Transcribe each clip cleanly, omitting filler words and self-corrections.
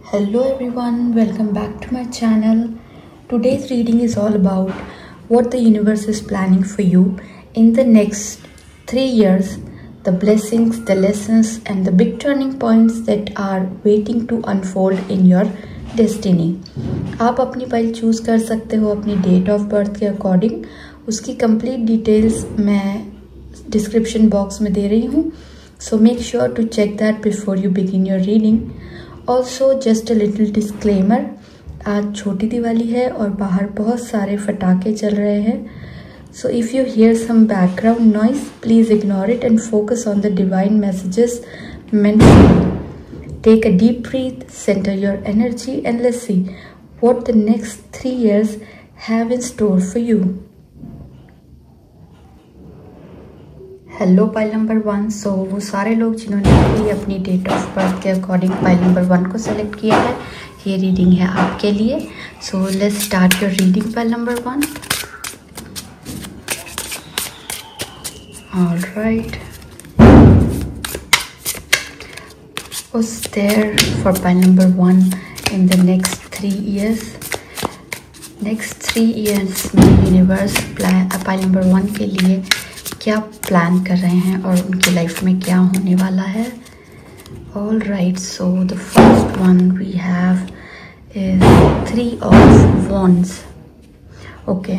Hello everyone, welcome back to my channel. Today's reading is all about what the universe is planning for you in the next 3 years, the blessings, the lessons and the big turning points that are waiting to unfold in your destiny. आप अपनी file choose कर सकते हो अपनी date of birth के according. उसकी complete details मैं description box में दे रही हूँ. So make sure to check that before you begin your reading. Also just a little disclaimer, आज छोटी दिवाली है और बाहर बहुत सारे फटाके चल रहे हैं. So if you hear some background noise, please ignore it and focus on the divine messages meant for you. Take a deep breath, center your energy and let's see what the next 3 years have in store for you. Hello pile number 1. सो वो सारे लोग जिन्होंने भी अपनी date of birth के according pile number 1 को select किया है, ये रीडिंग है आपके लिए. सो let's start your reading pile number 1. Alright. What's there for pile number 1 in the next 3 years? Next 3 years में यूनिवर्स पाइल नंबर 1 के लिए क्या प्लान कर रहे हैं और उनकी लाइफ में क्या होने वाला है. All right. So the first one we have is 3 of wands. Okay,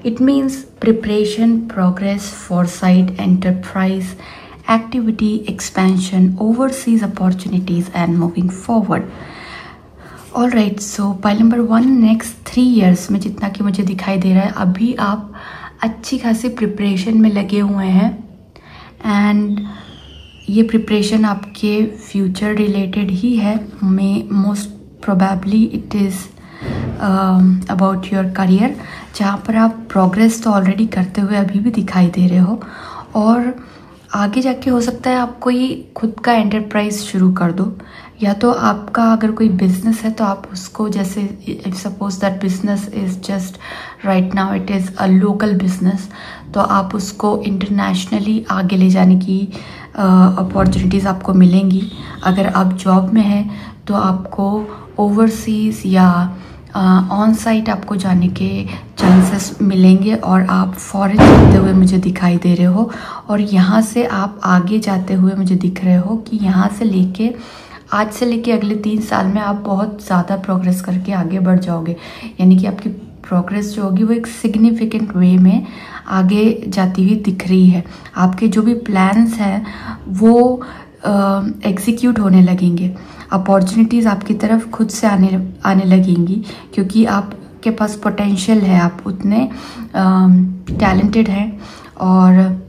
it means preparation, progress, foresight, enterprise, activity, expansion, overseas opportunities and moving forward. All right. So pile number 1 next 3 years में जितना कि मुझे दिखाई दे रहा है, अभी आप अच्छी खासी प्रिपरेशन में लगे हुए हैं एंड ये प्रिपरेशन आपके फ्यूचर रिलेटेड ही है. Most probably it is about your career, जहाँ पर आप प्रोग्रेस तो ऑलरेडी करते हुए अभी भी दिखाई दे रहे हो और आगे जाके हो सकता है आप कोई खुद का एंटरप्राइज शुरू कर दो, या तो आपका अगर कोई बिजनेस है तो आप उसको, जैसे if suppose that business is just right now it is a local business, तो आप उसको इंटरनेशनली आगे ले जाने की अपॉर्चुनिटीज़ आपको मिलेंगी. अगर आप जॉब में हैं तो आपको ओवरसीज़ या ऑन साइट आपको जाने के चांसेस मिलेंगे और आप फॉरेन जाते हुए मुझे दिखाई दे रहे हो और यहाँ से आप आगे जाते हुए मुझे दिख रहे हो कि यहाँ से लेके आज से लेके अगले 3 साल में आप बहुत ज़्यादा प्रोग्रेस करके आगे बढ़ जाओगे. यानी कि आपकी प्रोग्रेस जो होगी वो एक सिग्निफिकेंट वे में आगे जाती हुई दिख रही है. आपके जो भी प्लान्स हैं वो एग्जीक्यूट होने लगेंगे. अपॉर्चुनिटीज़ आपकी तरफ खुद से आने लगेंगी क्योंकि आपके पास पोटेंशियल है, आप उतने टैलेंटेड हैं और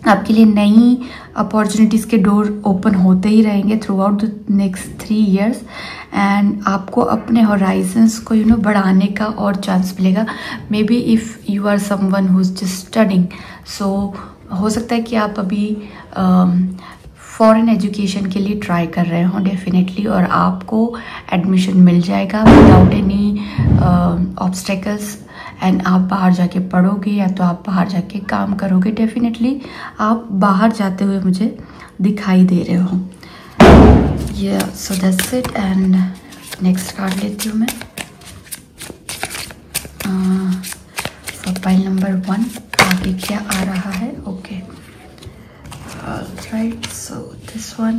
आपके लिए नई अपॉर्चुनिटीज़ के डोर ओपन होते ही रहेंगे throughout the next 3 years and आपको अपने होराइजन्स को बढ़ाने का और चांस मिलेगा. Maybe if you are someone who is just studying, so हो सकता है कि आप अभी फॉरेन एजुकेशन के लिए ट्राई कर रहे हो डेफिनेटली, और आपको एडमिशन मिल जाएगा विदाउट एनी ऑब्स्टेकल्स एंड आप बाहर जाके पढ़ोगे या तो आप बाहर जाके काम करोगे. डेफिनेटली आप बाहर जाते हुए मुझे दिखाई दे रहे हो. ये so that's it. And next card लेती हूँ मैं फॉर पाइल नंबर 1. आगे क्या आ रहा है. Okay, right, so this one,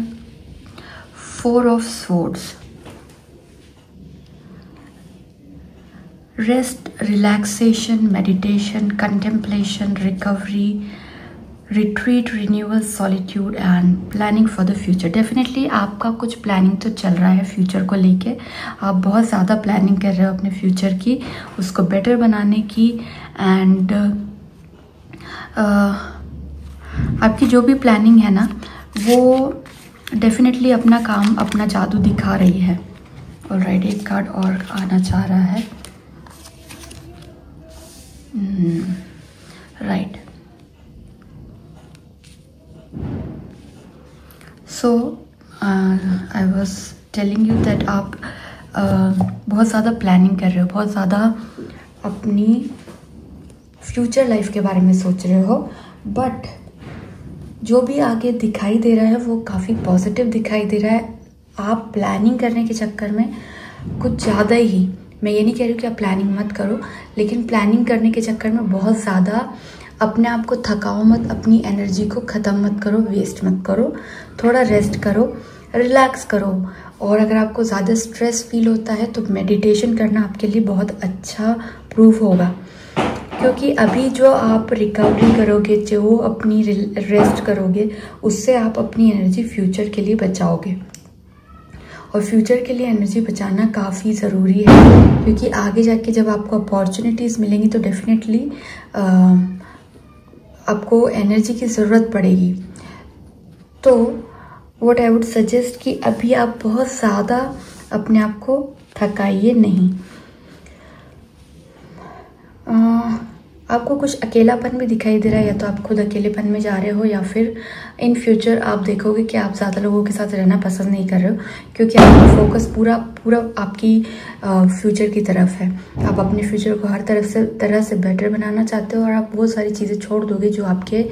4 of swords. Rest, relaxation, meditation, contemplation, recovery, retreat, renewal, solitude and planning for the future. Definitely आपका कुछ प्लानिंग तो चल रहा है फ्यूचर को लेके. आप बहुत ज़्यादा प्लानिंग कर रहे हो अपने फ्यूचर की, उसको बेटर बनाने की एंड आपकी जो भी प्लानिंग है ना वो डेफिनेटली अपना काम, अपना जादू दिखा रही है. ऑलराइट, एक कार्ड और आना चाह रहा है. Right. So I was telling you that आप बहुत ज़्यादा प्लानिंग कर रहे हो, बहुत ज़्यादा अपनी फ्यूचर लाइफ के बारे में सोच रहे हो, बट जो भी आगे दिखाई दे रहा है वो काफ़ी पॉजिटिव दिखाई दे रहा है. आप प्लानिंग करने के चक्कर में कुछ ज़्यादा ही, मैं ये नहीं कह रही हूँ कि आप प्लानिंग मत करो, लेकिन प्लानिंग करने के चक्कर में बहुत ज़्यादा अपने आप को थकाओ मत, अपनी एनर्जी को ख़त्म मत करो, वेस्ट मत करो। थोड़ा रेस्ट करो, रिलैक्स करो। और अगर आपको ज़्यादा स्ट्रेस फील होता है तो मेडिटेशन करना आपके लिए बहुत अच्छा प्रूफ होगा, क्योंकि अभी जो आप रिकवरी करोगे, जो अपनी रेस्ट करोगे, उससे आप अपनी एनर्जी फ्यूचर के लिए बचाओगे। और फ्यूचर के लिए एनर्जी बचाना काफ़ी ज़रूरी है, क्योंकि आगे जाके जब आपको अपॉर्चुनिटीज़ मिलेंगी तो डेफिनेटली आपको एनर्जी की ज़रूरत पड़ेगी। तो व्हाट आई वुड सजेस्ट कि अभी आप बहुत ज़्यादा अपने आप को थकाइए नहीं। आपको कुछ अकेलापन भी दिखाई दे रहा है, या तो आप खुद अकेलेपन में जा रहे हो, या फिर इन फ्यूचर आप देखोगे कि आप ज़्यादा लोगों के साथ रहना पसंद नहीं कर रहे हो, क्योंकि आपका फोकस पूरा आपकी फ्यूचर की तरफ है। आप अपने फ्यूचर को हर तरह से बेटर बनाना चाहते हो, और आप बहुत सारी चीज़ें छोड़ दोगे जो आपके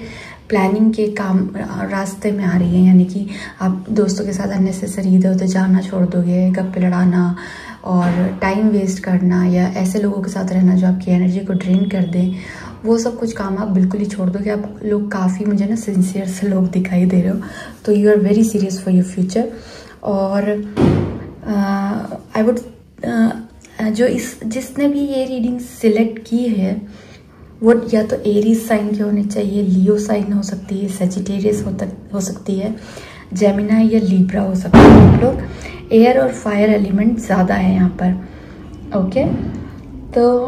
प्लानिंग के काम रास्ते में आ रही है। यानी कि आप दोस्तों के साथ अननेसेसरी इधर उधर जाना छोड़ दोगे, गप्पे लड़ाना और टाइम वेस्ट करना, या ऐसे लोगों के साथ रहना जो आपकी एनर्जी को ड्रेन कर दें, वो सब कुछ काम आप बिल्कुल ही छोड़ दोगे। आप लोग काफ़ी मुझे ना सिंसियर से लोग दिखाई दे रहे हो, तो you are very serious for your future. और आई वुड जिसने भी ये रीडिंग सिलेक्ट की है वो या तो एरीज साइन के होने चाहिए, लियो साइन हो सकती है, सेजिटेरियस हो सकती है, जेमिनाई या लिब्रा हो सकता है। आप लोग एयर और फायर एलिमेंट ज़्यादा है यहाँ पर। ओके, तो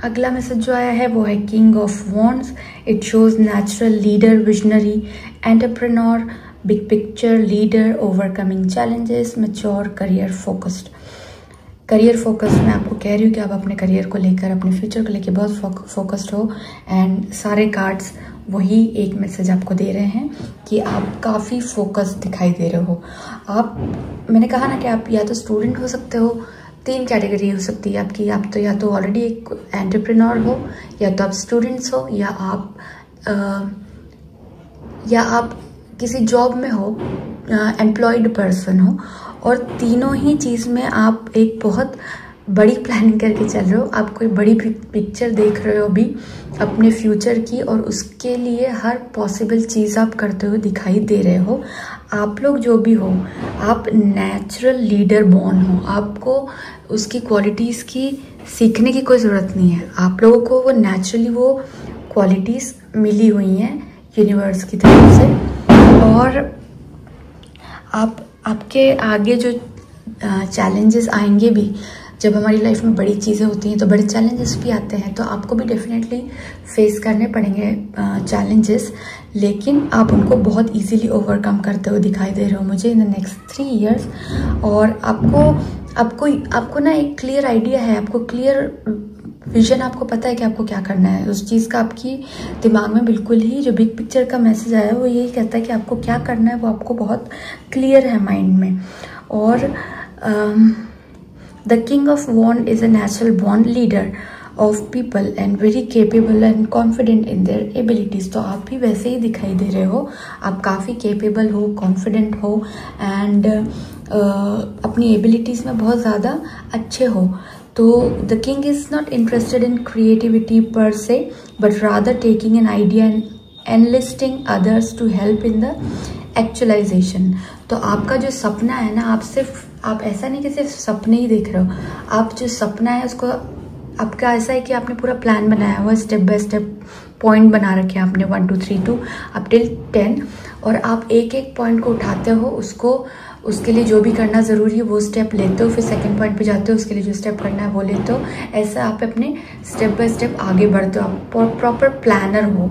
अगला मैसेज जो आया है वो है king of wands. It shows natural leader, visionary, entrepreneur, big picture leader, overcoming challenges, mature, career focused. Career focus मैं आपको कह रही हूँ कि आप अपने करियर को लेकर, अपने फ्यूचर को लेकर बहुत फोकस्ड हो। एंड सारे कार्ड्स वही एक मैसेज आपको दे रहे हैं कि आप काफ़ी फोकस दिखाई दे रहे हो। मैंने कहा ना कि आप या तो स्टूडेंट हो सकते हो, 3 कैटेगरी हो सकती है आपकी। आप तो या तो ऑलरेडी एक एंटरप्रेन्योर हो, या तो आप स्टूडेंट्स हो, या आप किसी जॉब में हो, एम्प्लॉयड पर्सन हो। और तीनों ही चीज़ में आप एक बहुत बड़ी प्लानिंग करके चल रहे हो। आप कोई बड़ी पिक्चर देख रहे हो अभी अपने फ्यूचर की, और उसके लिए हर पॉसिबल चीज़ आप करते हुए दिखाई दे रहे हो। आप लोग जो भी हो, आप नेचुरल लीडर बॉर्न हो। आपको उसकी क्वालिटीज़ की सीखने की कोई ज़रूरत नहीं है। आप लोगों को वो नेचुरली वो क्वालिटीज़ मिली हुई हैं यूनिवर्स की तरफ से। और आपके आगे जो चैलेंजेस आएंगे भी, जब हमारी लाइफ में बड़ी चीज़ें होती हैं तो बड़े चैलेंजेस भी आते हैं, तो आपको भी डेफिनेटली फेस करने पड़ेंगे चैलेंजेस, लेकिन आप उनको बहुत इजीली ओवरकम करते हुए दिखाई दे रहे हो मुझे इन द नेक्स्ट 3 years। और आपको ना एक क्लियर आइडिया है, आपको क्लियर विजन, आपको पता है कि आपको क्या करना है। उस चीज़ का आपकी दिमाग में बिल्कुल ही, जो बिग पिक्चर का मैसेज आया है वो यही कहता है कि आपको क्या करना है, वो आपको बहुत क्लियर है माइंड में। और the king of wand is a natural born leader of people and very capable and confident in their abilities. तो आप भी वैसे ही दिखाई दे रहे हो, आप काफ़ी केपेबल हो, कॉन्फिडेंट हो, एंड अपनी एबिलिटीज़ में बहुत ज़्यादा अच्छे हो। तो the king is not interested in creativity per se, but rather taking an idea and enlisting others to help in the actualisation. तो आपका जो सपना है ना, आप ऐसा नहीं कि सिर्फ सपने ही देख रहे हो, आप जो सपना है उसको, आपका ऐसा है कि आपने पूरा प्लान बनाया हुआ, स्टेप बाय स्टेप पॉइंट बना रखे हैं आपने 1 2 3 2 अप टिल 10, और आप एक एक पॉइंट को उठाते हो, उसके लिए जो भी करना ज़रूरी है वो स्टेप लेते हो, फिर सेकंड पॉइंट पे जाते हो, उसके लिए जो स्टेप करना है वो लेते हो। ऐसा आप अपने स्टेप बाय स्टेप आगे बढ़ते हो, आप प्रॉपर प्लानर हो।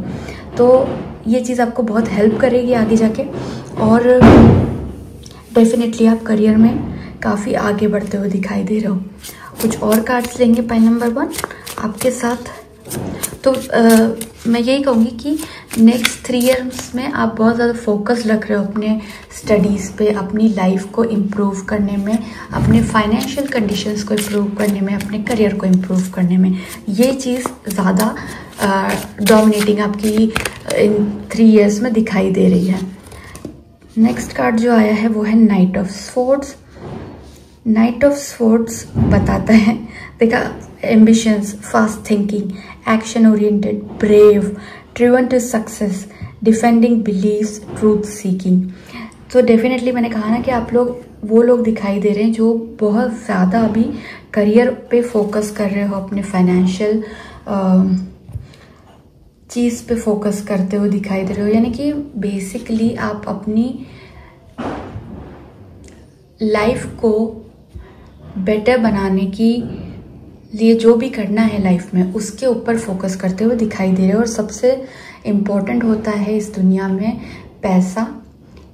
तो ये चीज़ आपको बहुत हेल्प करेगी आगे जाके, और डेफिनेटली आप करियर में काफ़ी आगे बढ़ते हुए दिखाई दे रहे हो। कुछ और कार्ड्स लेंगे पाइल नंबर 1 आपके साथ। तो मैं यही कहूँगी कि नेक्स्ट 3 years में आप बहुत ज़्यादा फोकस रख रहे हो अपने स्टडीज़ पे, अपनी लाइफ को इम्प्रूव करने में, अपने फाइनेंशियल कंडीशंस को इम्प्रूव करने में, अपने करियर को इम्प्रूव करने में। ये चीज़ ज़्यादा डोमिनेटिंग आपकी इन 3 years में दिखाई दे रही है। नेक्स्ट कार्ड जो आया है वो है knight of swords. Knight of swords बताता है, देखा, ambitions, fast thinking, action oriented, brave, driven to success, defending beliefs, truth seeking. तो डेफिनेटली मैंने कहा ना कि आप लोग वो लोग दिखाई दे रहे हैं जो बहुत ज़्यादा अभी करियर पे फोकस कर रहे हो, अपने फाइनेंशियल चीज़ पे फोकस करते हुए दिखाई दे रहे हो। यानी कि बेसिकली आप अपनी लाइफ को बेटर बनाने की लिए जो भी करना है लाइफ में उसके ऊपर फोकस करते हुए दिखाई दे रहे हो। और सबसे इम्पोर्टेंट होता है इस दुनिया में पैसा।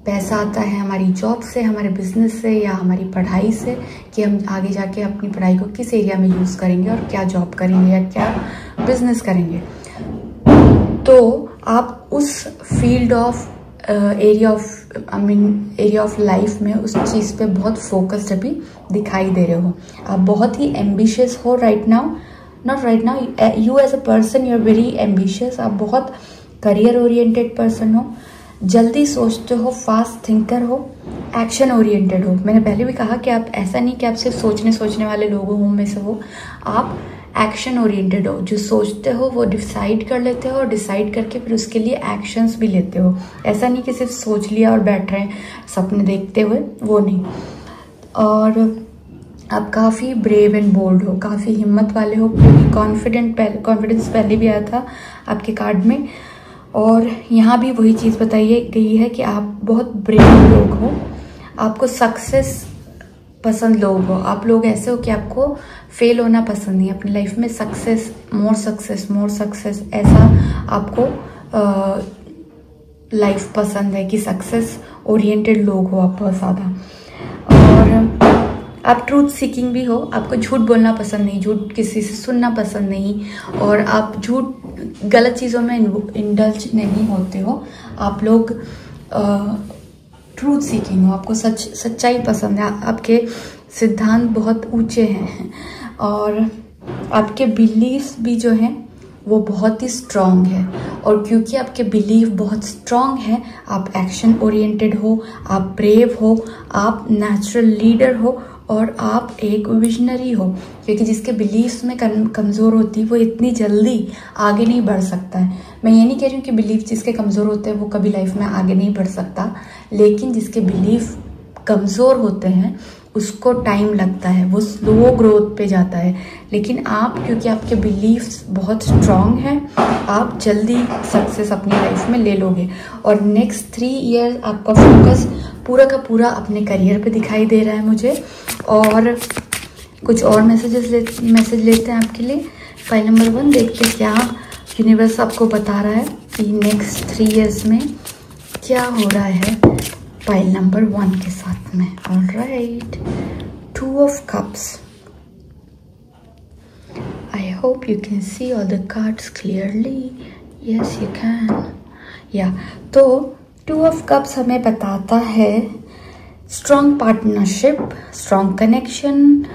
पैसा आता है हमारी जॉब से, हमारे बिजनेस से या हमारी पढ़ाई से, कि हम आगे जाके अपनी पढ़ाई को किस एरिया में यूज़ करेंगे और क्या जॉब करेंगे या क्या बिजनेस करेंगे। तो आप उस field of area of life में उस चीज़ पे बहुत फोकस्ड अभी दिखाई दे रहे हो। आप बहुत ही एम्बिशियस हो right now, not right now, you as a person you are very ambitious. आप बहुत करियर ओरिएंटेड पर्सन हो, जल्दी सोचते हो, फास्ट थिंकर हो, एक्शन ओरिएंटेड हो। मैंने पहले भी कहा कि आप ऐसा नहीं कि आप सिर्फ सोचने वाले लोगों में से हो, आप एक्शन ओरिएंटेड हो। जो सोचते हो वो डिसाइड कर लेते हो और डिसाइड करके फिर उसके लिए एक्शंस भी लेते हो। ऐसा नहीं कि सिर्फ सोच लिया और बैठ रहे हैं सपने देखते हुए, वो नहीं। और आप काफ़ी ब्रेव एंड बोल्ड हो, काफ़ी हिम्मत वाले हो, कॉन्फिडेंस पहले भी आया था आपके कार्ड में। और यहाँ भी वही चीज़ बताई गई है कि आप बहुत ब्रेव लोग हो, आपको सक्सेस पसंद लोग हो। आप लोग ऐसे हो कि आपको फेल होना पसंद नहीं, अपनी लाइफ में सक्सेस, मोर सक्सेस, ऐसा आपको लाइफ पसंद है कि सक्सेस ओरिएंटेड लोग हो आप बहुत ज़्यादा। और आप ट्रूथ सीकिंग भी हो, आपको झूठ बोलना पसंद नहीं, झूठ किसी से सुनना पसंद नहीं, और आप गलत चीज़ों में इंडल्ज नहीं होते हो। आप लोग ट्रूथ सीकिंग हो, आपको सच्चाई पसंद है, आपके सिद्धांत बहुत ऊंचे हैं और आपके बिलीव्स भी जो हैं वो बहुत ही स्ट्रॉन्ग है। और क्योंकि आपके बिलीव बहुत स्ट्रॉन्ग है, आप एक्शन ओरिएंटेड हो, आप ब्रेव हो, आप नेचुरल लीडर हो और आप एक विजनरी हो। क्योंकि जिसके बिलीव्स में कमज़ोर होती है वो इतनी जल्दी आगे नहीं बढ़ सकता है। मैं ये नहीं कह रही हूँ कि बिलीव जिसके कमज़ोर होते हैं वो कभी लाइफ में आगे नहीं बढ़ सकता, लेकिन जिसके बिलीव कमज़ोर होते हैं उसको टाइम लगता है, वो स्लो ग्रोथ पे जाता है। लेकिन आप, क्योंकि आपके बिलीव्स बहुत स्ट्रॉन्ग हैं, आप जल्दी सक्सेस अपनी लाइफ में ले लोगे। और नेक्स्ट 3 ईयर आपका फोकस पूरा का पूरा अपने करियर पे दिखाई दे रहा है मुझे। और कुछ और मैसेज लेते हैं आपके लिए। फाइल नंबर 1 देखते क्या यूनिवर्स आपको बता रहा है कि नेक्स्ट 3 ईयर्स में क्या हो रहा है फाइल नंबर 1 के साथ में। Alright, 2 of cups. I hope you can see all the cards clearly. Yes you can. या तो 2 ऑफ कप्स हमें बताता है strong partnership, strong connection,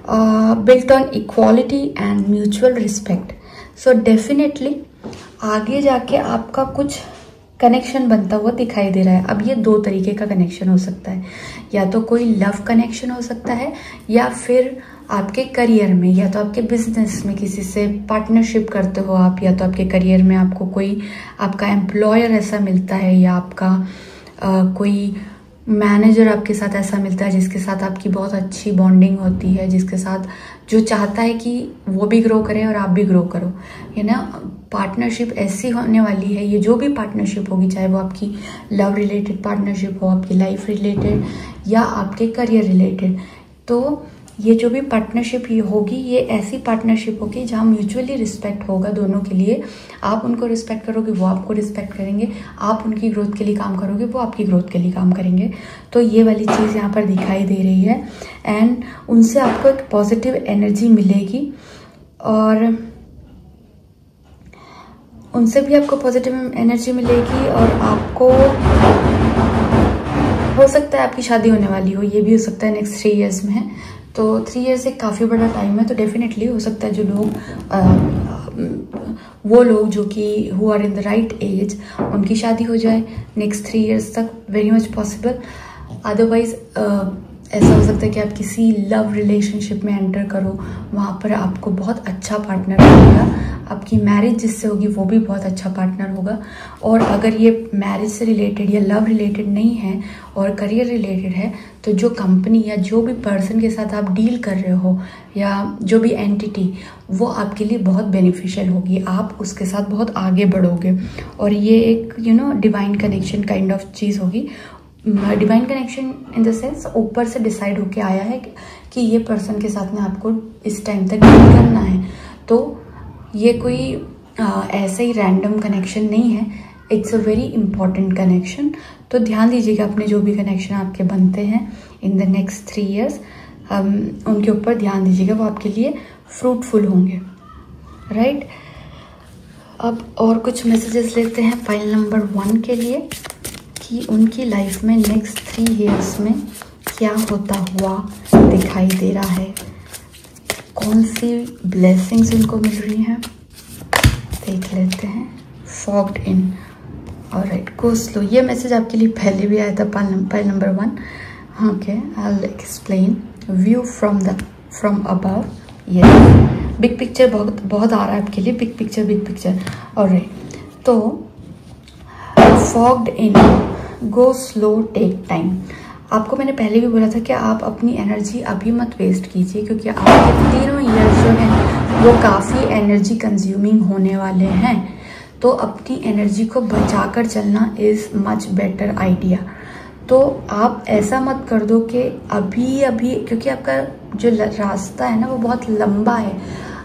built on equality and mutual respect. So definitely आगे जाके आपका कुछ कनेक्शन बनता हुआ दिखाई दे रहा है। अब ये 2 तरीके का कनेक्शन हो सकता है, या तो कोई लव कनेक्शन हो सकता है, या फिर आपके करियर में, या तो आपके बिजनेस में किसी से पार्टनरशिप करते हो आप, या तो आपके करियर में आपको कोई आपका एम्प्लॉयर ऐसा मिलता है, या आपका कोई मैनेजर आपके साथ ऐसा मिलता है जिसके साथ आपकी बहुत अच्छी बॉन्डिंग होती है, जिसके साथ जो चाहता है कि वो भी ग्रो करे और आप भी ग्रो करो, है ना। पार्टनरशिप ऐसी होने वाली है, ये जो भी पार्टनरशिप होगी, चाहे वो आपकी लव रिलेटेड पार्टनरशिप हो, आपकी लाइफ रिलेटेड या आपके करियर रिलेटेड, तो ये जो भी पार्टनरशिप ये होगी, ये ऐसी पार्टनरशिप होगी जहाँ म्यूचुअली रिस्पेक्ट होगा दोनों के लिए। आप उनको रिस्पेक्ट करोगे, वो आपको रिस्पेक्ट करेंगे, आप उनकी ग्रोथ के लिए काम करोगे, वो आपकी ग्रोथ के लिए काम करेंगे। तो ये वाली चीज़ यहाँ पर दिखाई दे रही है। एंड उनसे आपको एक पॉजिटिव एनर्जी मिलेगी, और उनसे भी आपको पॉजिटिव एनर्जी मिलेगी, और आपको हो सकता है आपकी शादी होने वाली हो, ये भी हो सकता है नेक्स्ट 3 ईयर्स में है। तो 3 ईयर्स एक काफ़ी बड़ा टाइम है, तो डेफिनेटली हो सकता है जो लोग वो लोग जो कि who are in the right age, उनकी शादी हो जाए नेक्स्ट 3 years तक, वेरी मच पॉसिबल। अदरवाइज ऐसा हो सकता है कि आप किसी लव रिलेशनशिप में एंटर करो, वहाँ पर आपको बहुत अच्छा पार्टनर मिलेगा, आपकी मैरिज जिससे होगी वो भी बहुत अच्छा पार्टनर होगा। और अगर ये मैरिज से रिलेटेड या लव रिलेटेड नहीं है और करियर रिलेटेड है, तो जो कंपनी या जो भी पर्सन के साथ आप डील कर रहे हो या जो भी एंटिटी, वो आपके लिए बहुत बेनिफिशियल होगी, आप उसके साथ बहुत आगे बढ़ोगे। और ये एक डिवाइन कनेक्शन काइंड ऑफ चीज़ होगी। Divine connection in the sense ऊपर से डिसाइड होके आया है कि ये पर्सन के साथ में आपको इस टाइम तक डील करना है। तो ये कोई ऐसे ही रैंडम कनेक्शन नहीं है, it's a very important connection. तो ध्यान दीजिएगा अपने जो भी कनेक्शन आपके बनते हैं इन द नेक्स्ट 3 years, उनके ऊपर ध्यान दीजिएगा, वो आपके लिए फ्रूटफुल होंगे, राइट। अब और कुछ मैसेजेस लेते हैं फाइल नंबर 1 के लिए कि उनकी लाइफ में नेक्स्ट 3 years में क्या होता हुआ दिखाई दे रहा है, कौन सी ब्लेसिंग्स उनको मिल रही हैं, देख लेते हैं। फॉग्ड इन, ऑलराइट, गो स्लो। ये मैसेज आपके लिए पहले भी आया था file number 1। Okay, I will explain. View from above, ये बिग पिक्चर बहुत आ रहा है आपके लिए, बिग पिक्चर। ऑलराइट, तो फॉग्ड इन, गो स्लो, टेक टाइम। आपको मैंने पहले भी बोला था कि आप अपनी एनर्जी अभी मत वेस्ट कीजिए, क्योंकि आपके 3 years जो हैं वो काफ़ी एनर्जी कंज्यूमिंग होने वाले हैं। तो अपनी एनर्जी को बचाकर चलना इज़ मच बेटर आइडिया। तो आप ऐसा मत कर दो कि अभी, क्योंकि आपका जो रास्ता है ना वो बहुत लंबा है।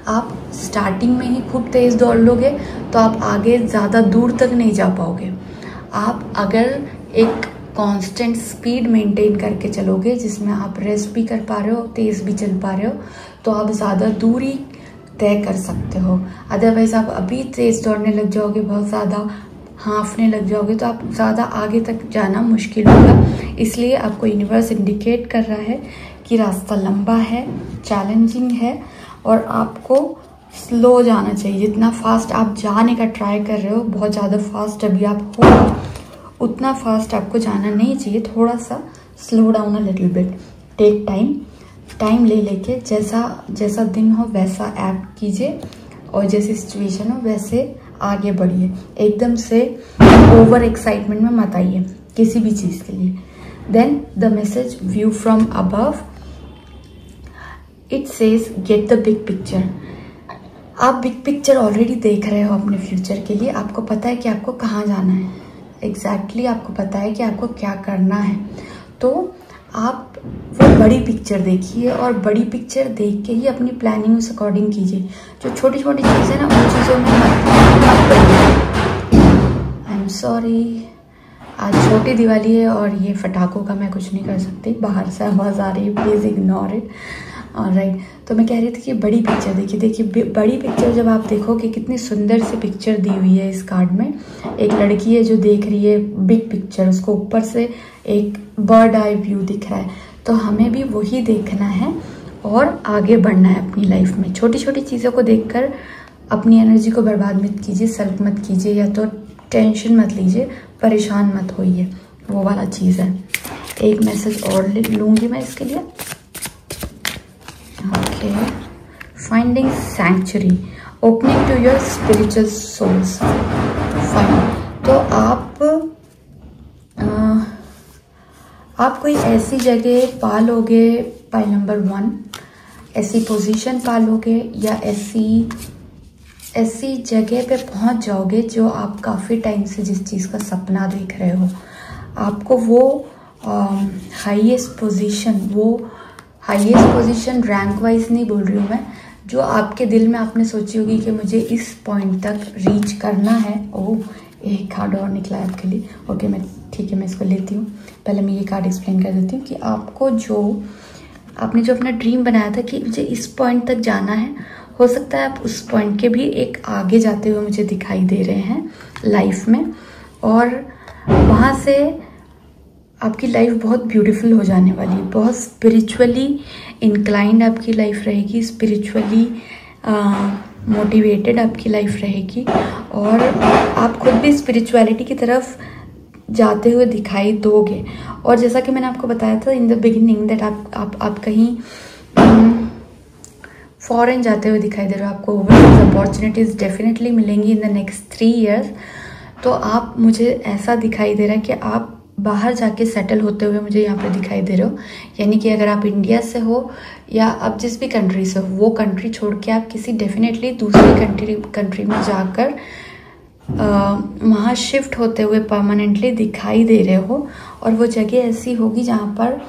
आप स्टार्टिंग में ही खूब तेज़ दौड़ लोगे तो आप आगे ज़्यादा दूर तक नहीं जा पाओगे। आप अगर एक कांस्टेंट स्पीड मेंटेन करके चलोगे, जिसमें आप रेस्ट भी कर पा रहे हो, तेज़ भी चल पा रहे हो, तो आप ज़्यादा दूरी तय कर सकते हो। अदरवाइज आप अभी तेज़ दौड़ने लग जाओगे, बहुत ज़्यादा हाँफने लग जाओगे, तो आप ज़्यादा आगे तक जाना मुश्किल होगा। इसलिए आपको यूनिवर्स इंडिकेट कर रहा है कि रास्ता लंबा है, चैलेंजिंग है, और आपको स्लो जाना चाहिए। जितना फास्ट आप जाने का ट्राई कर रहे हो, बहुत ज़्यादा फास्ट अभी आप हो, उतना फास्ट आपको जाना नहीं चाहिए। थोड़ा सा slow down a little bit, take time ले लेके जैसा दिन हो वैसा एक्ट कीजिए, और जैसी सिचुएशन हो वैसे आगे बढ़िए। एकदम से ओवर एक्साइटमेंट में मत आइए किसी भी चीज़ के लिए। Then the message view from above, it says get the big picture. आप बिग पिक्चर ऑलरेडी देख रहे हो अपने फ्यूचर के लिए। आपको पता है कि आपको कहाँ जाना है, एग्जैक्टली आपको पता है कि आपको क्या करना है। तो आप वो बड़ी पिक्चर देखिए, और बड़ी पिक्चर देख के ही अपनी प्लानिंग उस अकॉर्डिंग कीजिए। जो छोटी छोटी चीज़ें ना, उन चीज़ों में मत पड़िए। आई एम सॉरी, आज छोटी दिवाली है और ये फटाकों का मैं कुछ नहीं कर सकती, बाहर से आवाज़ आ रही है, प्लीज़ इग्नोर इट। ऑलराइट, तो मैं कह रही थी कि बड़ी पिक्चर देखिए बड़ी पिक्चर जब आप देखोगे, कितनी सुंदर सी पिक्चर दी हुई है इस कार्ड में। एक लड़की है जो देख रही है बिग पिक्चर, उसको ऊपर से एक बर्ड आई व्यू दिख रहा है। तो हमें भी वही देखना है और आगे बढ़ना है अपनी लाइफ में। छोटी छोटी चीज़ों को देखकर अपनी एनर्जी को बर्बाद मत कीजिए, सल्ट मत कीजिए, या तो टेंशन मत लीजिए, परेशान मत होइए, वो वाला चीज़ है। एक मैसेज और लूँगी मैं इसके लिए। Okay, finding sanctuary, opening to your spiritual souls. Fine, तो आप कोई ऐसी जगह पालोगे, पाइल नंबर 1, ऐसी पोजीशन पालोगे या ऐसी जगह पे पहुंच जाओगे जो आप काफ़ी टाइम से जिस चीज़ का सपना देख रहे हो। आपको वो हाईएस्ट पोजीशन रैंक वाइज नहीं बोल रही हूँ मैं, जो आपके दिल में आपने सोची होगी कि मुझे इस पॉइंट तक रीच करना है। ओह, एक कार्ड और निकला है आपके लिए। ओके, ठीक है, मैं इसको लेती हूँ। पहले मैं ये कार्ड एक्सप्लेन कर देती हूँ कि आपको आपने जो अपना ड्रीम बनाया था कि मुझे इस पॉइंट तक जाना है, हो सकता है आप उस पॉइंट के भी एक आगे जाते हुए मुझे दिखाई दे रहे हैं लाइफ में, और वहाँ से आपकी लाइफ बहुत ब्यूटीफुल हो जाने वाली है। बहुत स्पिरिचुअली इंक्लाइंड आपकी लाइफ रहेगी, स्पिरिचुअली मोटिवेटेड आपकी लाइफ रहेगी और आप खुद भी स्पिरिचुअलिटी की तरफ जाते हुए दिखाई दोगे। और जैसा कि मैंने आपको बताया था इन द बिगिनिंग दैट आप कहीं फॉरेन जाते हुए दिखाई दे रहे हो, आपको ओवरसीज अपॉर्चुनिटीज़ डेफिनेटली मिलेंगी इन द नेक्स्ट 3 ईयर्स। तो आप मुझे ऐसा दिखाई दे रहा है कि आप बाहर जाके सेटल होते हुए मुझे यहाँ पे दिखाई दे रहे हो। यानी कि अगर आप इंडिया से हो या आप जिस भी कंट्री से हो, वो कंट्री छोड़ के आप किसी डेफिनेटली दूसरी कंट्री में जाकर वहाँ शिफ्ट होते हुए परमानेंटली दिखाई दे रहे हो। और वो जगह ऐसी होगी जहाँ पर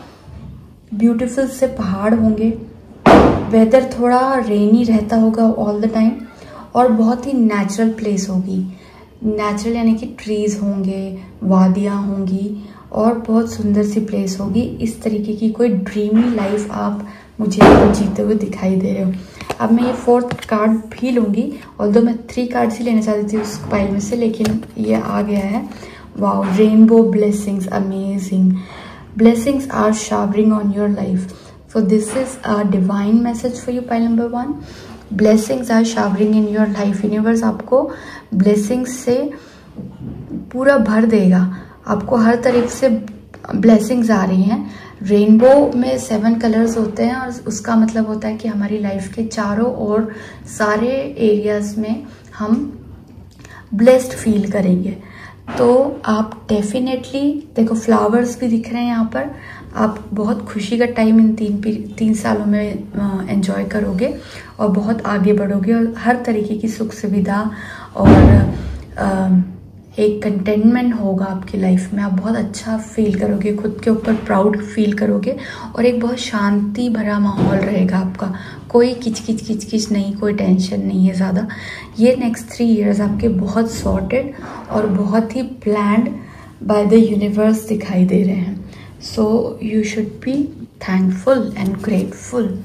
ब्यूटीफुल से पहाड़ होंगे, वेदर थोड़ा रेनी रहता होगा ऑल द टाइम और बहुत ही नेचुरल प्लेस होगी। नेचुरल यानी कि ट्रीज़ होंगे, वादियाँ होंगी और बहुत सुंदर सी प्लेस होगी। इस तरीके की कोई ड्रीमी लाइफ आप मुझे जीते हुए दिखाई दे रहे हो। अब मैं ये 4th कार्ड भी लूँगी, ऑल्दो मैं 3 कार्ड्स ही लेना चाहती थी उस पाइल में से, लेकिन ये आ गया है। Wow, rainbow blessings, amazing blessings are showering on your life. So this is a divine message for you, pile number 1. Blessings are showering in your life. Universe आपको blessings से पूरा भर देगा, आपको हर तरफ से blessings आ रही हैं। रेनबो में 7 कलर्स होते हैं और उसका मतलब होता है कि हमारी लाइफ के चारों ओर सारे एरियाज में हम ब्लेस्ड फील करेंगे। तो आप डेफिनेटली देखो, फ्लावर्स भी दिख रहे हैं यहाँ पर। आप बहुत खुशी का टाइम इन 3 सालों में एंजॉय करोगे और बहुत आगे बढ़ोगे और हर तरीके की सुख सुविधा और एक कंटेनमेंट होगा आपकी लाइफ में। आप बहुत अच्छा फील करोगे, खुद के ऊपर प्राउड फील करोगे और एक बहुत शांति भरा माहौल रहेगा आपका। कोई किचकिच नहीं, कोई टेंशन नहीं है ज़्यादा। ये नेक्स्ट 3 इयर्स आपके बहुत सॉर्टेड और बहुत ही प्लान्ड बाय द यूनिवर्स दिखाई दे रहे हैं। So you should be thankful and grateful.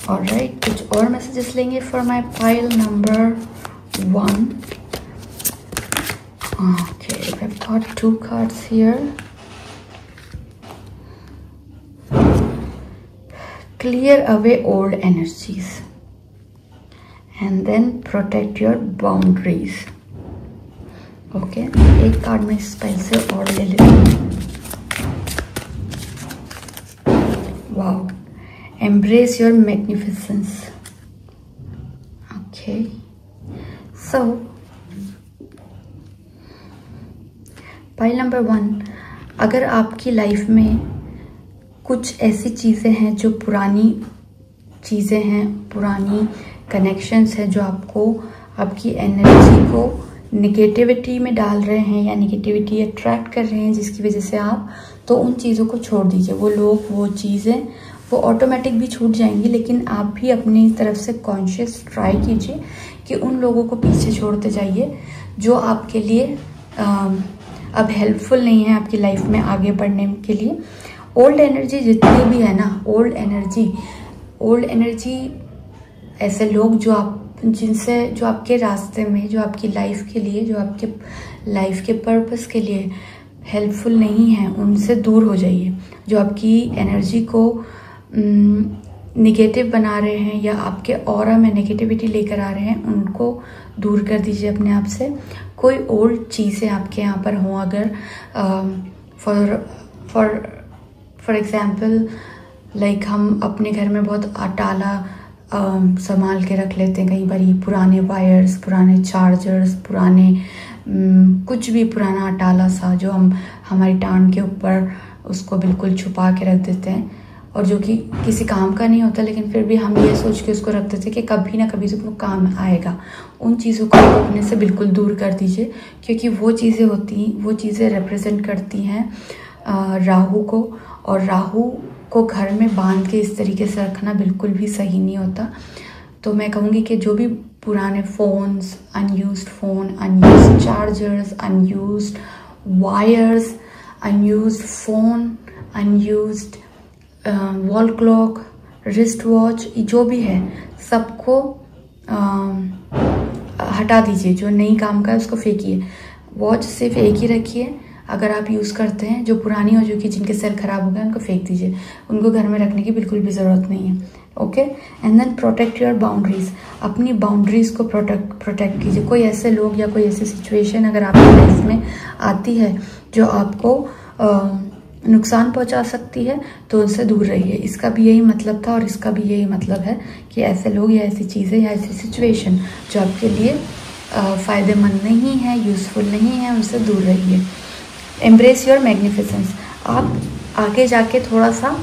Alright, कुछ और मैसेजेस लेंगे for my pile number 1। Okay, I've got 2 cards here. Clear away old energies and then protect your boundaries. Okay, एक card में इस spell से और ले लेती हूँ। Wow, embrace your magnificence. Okay, so pile number 1, अगर आपकी लाइफ में कुछ ऐसी चीज़ें हैं जो पुरानी चीज़ें हैं, पुरानी कनेक्शंस हैं जो आपको आपकी एनर्जी को निगेटिविटी में डाल रहे हैं या निगेटिविटी अट्रैक्ट कर रहे हैं जिसकी वजह से आप, तो उन चीज़ों को छोड़ दीजिए। वो लोग, वो चीज़ें, वो ऑटोमेटिक भी छूट जाएंगी, लेकिन आप भी अपनी तरफ से कॉन्शियस ट्राई कीजिए कि उन लोगों को पीछे छोड़ते जाइए जो आपके लिए अब हेल्पफुल नहीं है आपकी लाइफ में आगे बढ़ने के लिए। ओल्ड एनर्जी जितनी भी है ना, ओल्ड एनर्जी ऐसे लोग जो आपके रास्ते में, जो आपकी लाइफ के लिए, जो आपके लाइफ के पर्पस के लिए हेल्पफुल नहीं है, उनसे दूर हो जाइए। जो आपकी एनर्जी को निगेटिव बना रहे हैं या आपके ऑरा में नेगेटिविटी लेकर आ रहे हैं, उनको दूर कर दीजिए अपने आप से। कोई ओल्ड चीज़ें आपके यहाँ पर हों, अगर फॉर एग्जांपल लाइक हम अपने घर में बहुत अटाला संभाल के रख लेते हैं, कई बार पुराने वायर्स, पुराने चार्जर्स, पुराने कुछ भी पुराना अटाला सा जो हम हमारी टांग के ऊपर उसको बिल्कुल छुपा के रख देते हैं और जो कि किसी काम का नहीं होता, लेकिन फिर भी हम ये सोच के उसको रखते थे कि कभी ना कभी तो काम आएगा। उन चीज़ों को अपने से बिल्कुल दूर कर दीजिए, क्योंकि वो चीज़ें रिप्रेजेंट करती हैं राहु को, और राहु को घर में बांध के इस तरीके से रखना बिल्कुल भी सही नहीं होता। तो मैं कहूँगी कि जो भी पुराने phones, unused phone, unused chargers, unused wires, unused phone, unused wall clock, wrist watch, जो भी है सबको हटा दीजिए। जो नहीं काम का है उसको फेंकिए। वॉच सिर्फ एक ही रखिए अगर आप यूज़ करते हैं। जो पुरानी हो चुकी, जिनके सेल ख़राब हो गए, उनको फेंक दीजिए। उनको घर में रखने की बिल्कुल भी ज़रूरत नहीं है। Okay. And then protect your boundaries, अपनी बाउंड्रीज को प्रोटेक्ट कीजिए। कोई ऐसे लोग या कोई ऐसी सिचुएशन अगर आपकी लाइफ में आती है जो आपको नुकसान पहुंचा सकती है तो उनसे दूर रहिए। इसका भी यही मतलब था और इसका भी यही मतलब है कि ऐसे लोग या ऐसी चीज़ें या ऐसी सिचुएशन जो आपके लिए फ़ायदेमंद नहीं है, यूज़फुल नहीं है, उनसे दूर रहिए। एम्ब्रेस योर मैग्निफिसेंस, आप आगे जाके थोड़ा सा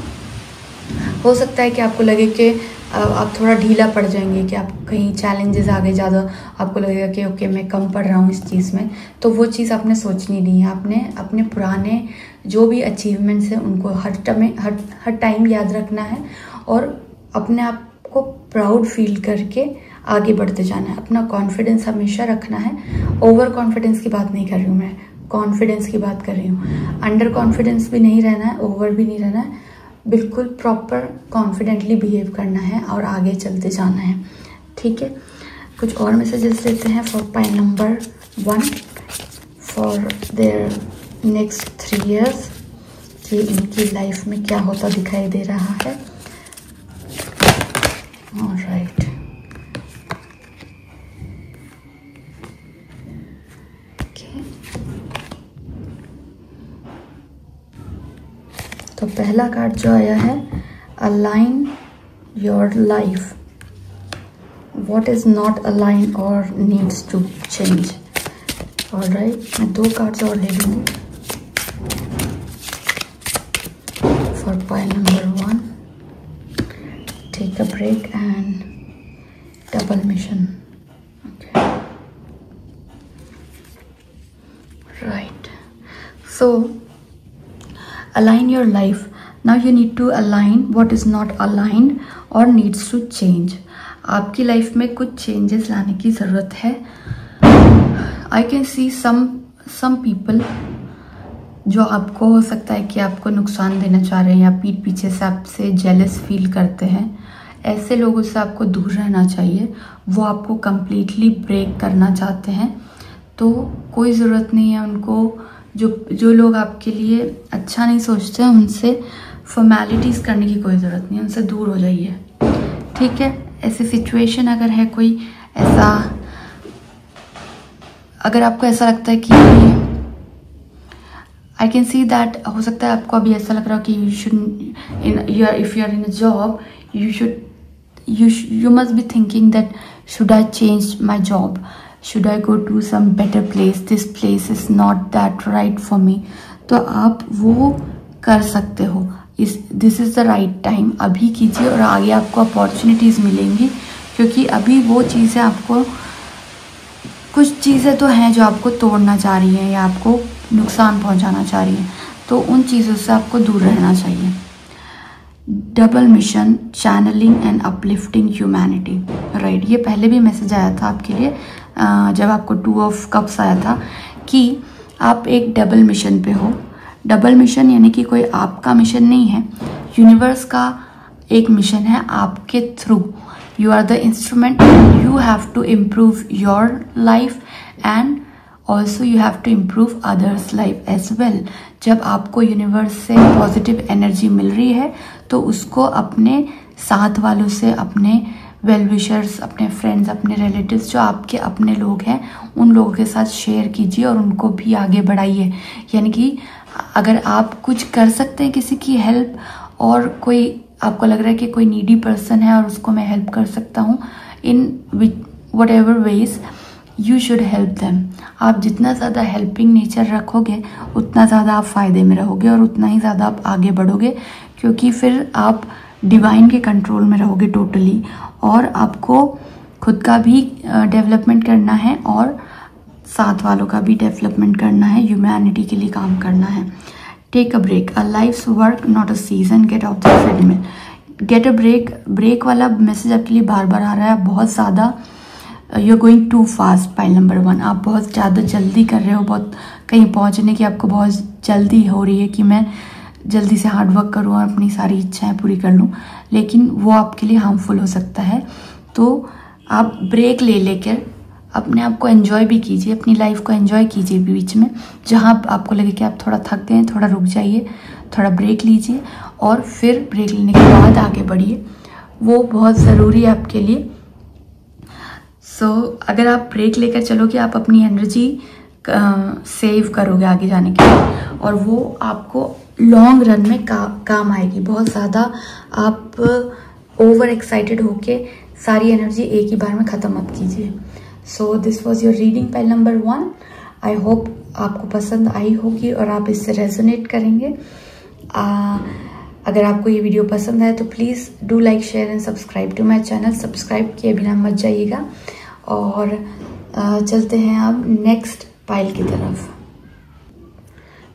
हो सकता है कि आपको लगे कि आप थोड़ा ढीला पड़ जाएंगे, कि आप कहीं चैलेंजेस आगे ज़्यादा आपको लगेगा कि ओके मैं कम पढ़ रहा हूँ इस चीज़ में, तो वो चीज़ आपने सोचनी नहीं है। आपने अपने पुराने जो भी अचीवमेंट्स हैं उनको हर टाइम याद रखना है और अपने आप को प्राउड फील करके आगे बढ़ते जाना है। अपना कॉन्फिडेंस हमेशा रखना है। ओवर कॉन्फिडेंस की बात नहीं कर रही हूँ मैं, कॉन्फिडेंस की बात कर रही हूँ। अंडर कॉन्फिडेंस भी नहीं रहना है, ओवर भी नहीं रहना है, बिल्कुल प्रॉपर कॉन्फिडेंटली बिहेव करना है और आगे चलते जाना है, ठीक है। कुछ और मैसेजेस देते हैं for pile number 1 for their next 3 years कि इनकी लाइफ में क्या होता दिखाई दे रहा है। ऑलराइट, तो पहला कार्ड जो आया है, align your life, what is not align और नीड्स टू चेंज। ऑलराइट, मैं 2 कार्ड्स और ले लूँगी for pile number 1, take a break and double mission. Right, so align your life. Now you need to align what is not aligned or needs to change. आपकी life में कुछ changes लाने की ज़रूरत है। I can see some people जो आपको हो सकता है कि आपको नुकसान देना चाह रहे हैं या पीठ पीछे से आपसे जेलस फील करते हैं। ऐसे लोगों से आपको दूर रहना चाहिए। वो आपको completely ब्रेक करना चाहते हैं, तो कोई ज़रूरत नहीं है उनको। जो लोग आपके लिए अच्छा नहीं सोचते हैं उनसे फॉर्मेलिटीज़ करने की कोई ज़रूरत नहीं है, उनसे दूर हो जाइए, ठीक है। ऐसी सिचुएशन अगर है कोई ऐसा, अगर आपको ऐसा लगता है कि आई कैन सी दैट, हो सकता है आपको अभी ऐसा लग रहा हो कि if you are in a job you must be thinking that should I change my job, should I go to some better place, this place is not that right for me। तो आप वो कर सकते हो, this is the right time, अभी कीजिए और आगे आपको अपॉर्चुनिटीज़ मिलेंगी, क्योंकि अभी वो चीज़ें आपको, कुछ चीज़ें तो हैं जो आपको तोड़ना चाह रही हैं या आपको नुकसान पहुंचाना चाह रही हैं, तो उन चीज़ों से आपको दूर रहना चाहिए। Double mission, channeling and uplifting humanity. Right, ये पहले भी मैसेज आया था आपके लिए जब आपको 2 of Cups आया था कि आप एक डबल मिशन पे हो। डबल मिशन यानी कि कोई आपका मिशन नहीं है, यूनिवर्स का एक मिशन है आपके थ्रू। You are the instrument, you have to improve your life and also you have to improve others life as well. जब आपको यूनिवर्स से पॉजिटिव एनर्जी मिल रही है तो उसको अपने साथ वालों से, अपने वेल विशर्स, अपने फ्रेंड्स, अपने रिलेटिव्स, जो आपके अपने लोग हैं, उन लोगों के साथ शेयर कीजिए और उनको भी आगे बढ़ाइए। यानी कि अगर आप कुछ कर सकते हैं किसी की हेल्प, और कोई आपको लग रहा है कि कोई नीडी पर्सन है और उसको मैं हेल्प कर सकता हूँ, in what ever ways you should help them. आप जितना ज़्यादा हेल्पिंग नेचर रखोगे उतना ज़्यादा आप फ़ायदे में रहोगे और उतना ही ज़्यादा आप आगे बढ़ोगे, क्योंकि फिर आप डिवाइन के कंट्रोल में रहोगे टोटली। और आपको खुद का भी डेवलपमेंट करना है और साथ वालों का भी डेवलपमेंट करना है, ह्यूमैनिटी के लिए काम करना है। Take a break, a life's work not a season, get out the treadmill. Get a break, break वाला मैसेज आपके लिए बार बार आ रहा है। बहुत ज़्यादा you are going too fast, pile number 1, आप बहुत ज़्यादा जल्दी कर रहे हो, बहुत कहीं पहुंचने की आपको बहुत जल्दी हो रही है कि मैं जल्दी से हार्ड वर्क करूँ और अपनी सारी इच्छाएं पूरी कर लूँ, लेकिन वो आपके लिए हार्मफुल हो सकता है। तो आप ब्रेक ले लेकर अपने आप को एंजॉय भी कीजिए, अपनी लाइफ को एंजॉय कीजिए बीच में। जहाँ आपको लगे कि आप थोड़ा थक गए हैं, थोड़ा रुक जाइए, थोड़ा ब्रेक लीजिए और फिर ब्रेक लेने के बाद आगे बढ़िए। वो बहुत ज़रूरी है आपके लिए। अगर आप ब्रेक लेकर चलोगे आप अपनी एनर्जी सेव करोगे आगे जाने के लिए, और वो आपको लॉन्ग रन में काम आएगी। बहुत ज़्यादा आप ओवर एक्साइटेड होके सारी एनर्जी एक ही बार में ख़त्म मत कीजिए। So this was your reading pile number 1। I hope आपको पसंद आई होगी और आप इससे रेजोनेट करेंगे। अगर आपको ये वीडियो पसंद आए तो please do like, share and subscribe to my channel. Subscribe किए बिना मत जाइएगा। और चलते हैं अब नेक्स्ट पाइल की तरफ।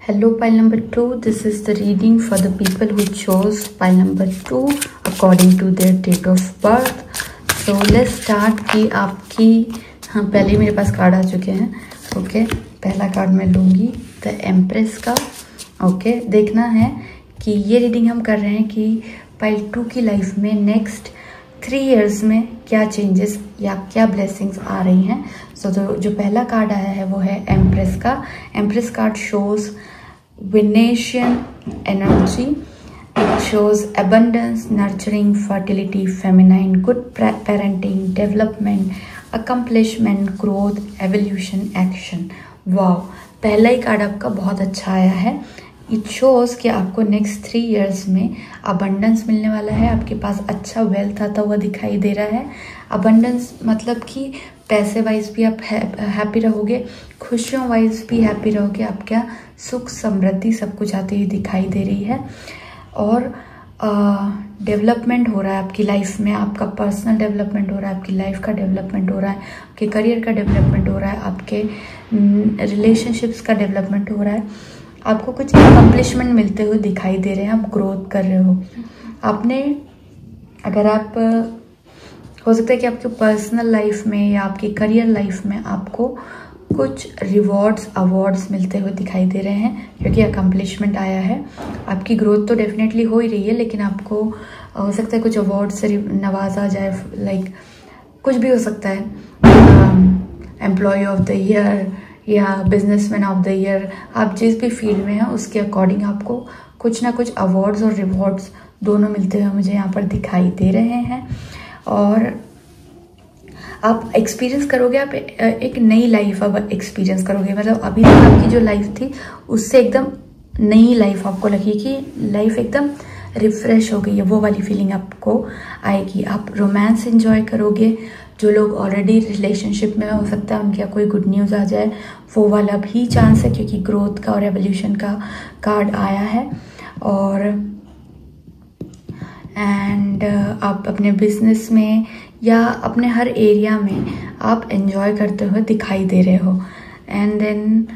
Hello pile number 2, this is the reading for the people who chose pile number 2 according to their date of birth. So let's start कि आपकी, हाँ पहले मेरे पास कार्ड आ चुके हैं। ओके, पहला कार्ड मैं लूँगी द एम्प्रेस का। ओके, देखना है कि ये रीडिंग हम कर रहे हैं कि पाइल 2 की लाइफ में नेक्स्ट 3 इयर्स में क्या चेंजेस या क्या ब्लेसिंग्स आ रही हैं। सो जो पहला कार्ड आया है वो है एम्प्रेस का। Empress card shows Venusian energy. It shows abundance, nurturing, fertility, feminine, good parenting, development, accomplishment, growth, evolution, action. वाह, पहला ही कार्ड आपका बहुत अच्छा आया है। इट शोज़ कि आपको नेक्स्ट 3 इयर्स में अबंडेंस मिलने वाला है। आपके पास अच्छा वेल्थ आता हुआ दिखाई दे रहा है। अबंडेंस मतलब कि पैसे वाइज भी आप हैप्पी रहोगे, खुशियों वाइज भी हैप्पी रहोगे। आपका सुख समृद्धि सब कुछ आती हुई दिखाई दे रही है। और डेवलपमेंट हो रहा है आपकी लाइफ में। आपका पर्सनल डेवलपमेंट हो रहा है, आपकी लाइफ का डेवलपमेंट हो रहा है, आपके करियर का डेवलपमेंट हो रहा है, आपके रिलेशनशिप्स का डेवलपमेंट हो रहा है। आपको कुछ अकम्प्लिशमेंट मिलते हुए दिखाई दे रहे हैं। आप ग्रोथ कर रहे हो। आपने, अगर आप, हो सकता है कि आपके पर्सनल लाइफ में या आपकी करियर लाइफ में आपको कुछ रिवॉर्ड्स, अवार्ड्स मिलते हुए दिखाई दे रहे हैं, क्योंकि अकम्प्लिशमेंट आया है। आपकी ग्रोथ तो डेफिनेटली हो ही रही है, लेकिन आपको हो सकता है कुछ अवार्ड से नवाजा जाए। लाइक कुछ भी हो सकता है, एम्प्लॉय ऑफ द ईयर या बिजनेसमैन ऑफ द ईयर। आप जिस भी फील्ड में हैं उसके अकॉर्डिंग आपको कुछ ना कुछ अवार्ड्स और रिवॉर्ड्स दोनों मिलते हुए मुझे यहाँ पर दिखाई दे रहे हैं। और आप एक्सपीरियंस करोगे, आप एक नई लाइफ अब एक्सपीरियंस करोगे। मतलब अभी तक आपकी जो लाइफ थी उससे एकदम नई लाइफ आपको लगी कि लाइफ एकदम रिफ्रेश हो गई है, वो वाली फीलिंग आपको आएगी। आप रोमांस एंजॉय करोगे। जो लोग ऑलरेडी रिलेशनशिप में, हो सकता है उनके कोई गुड न्यूज़ आ जाए, वो वाला भी चांस है, क्योंकि ग्रोथ का और एवोल्यूशन का कार्ड आया है। और आप अपने बिजनेस में या अपने हर एरिया में आप एंजॉय करते हुए दिखाई दे रहे हो। एंड देन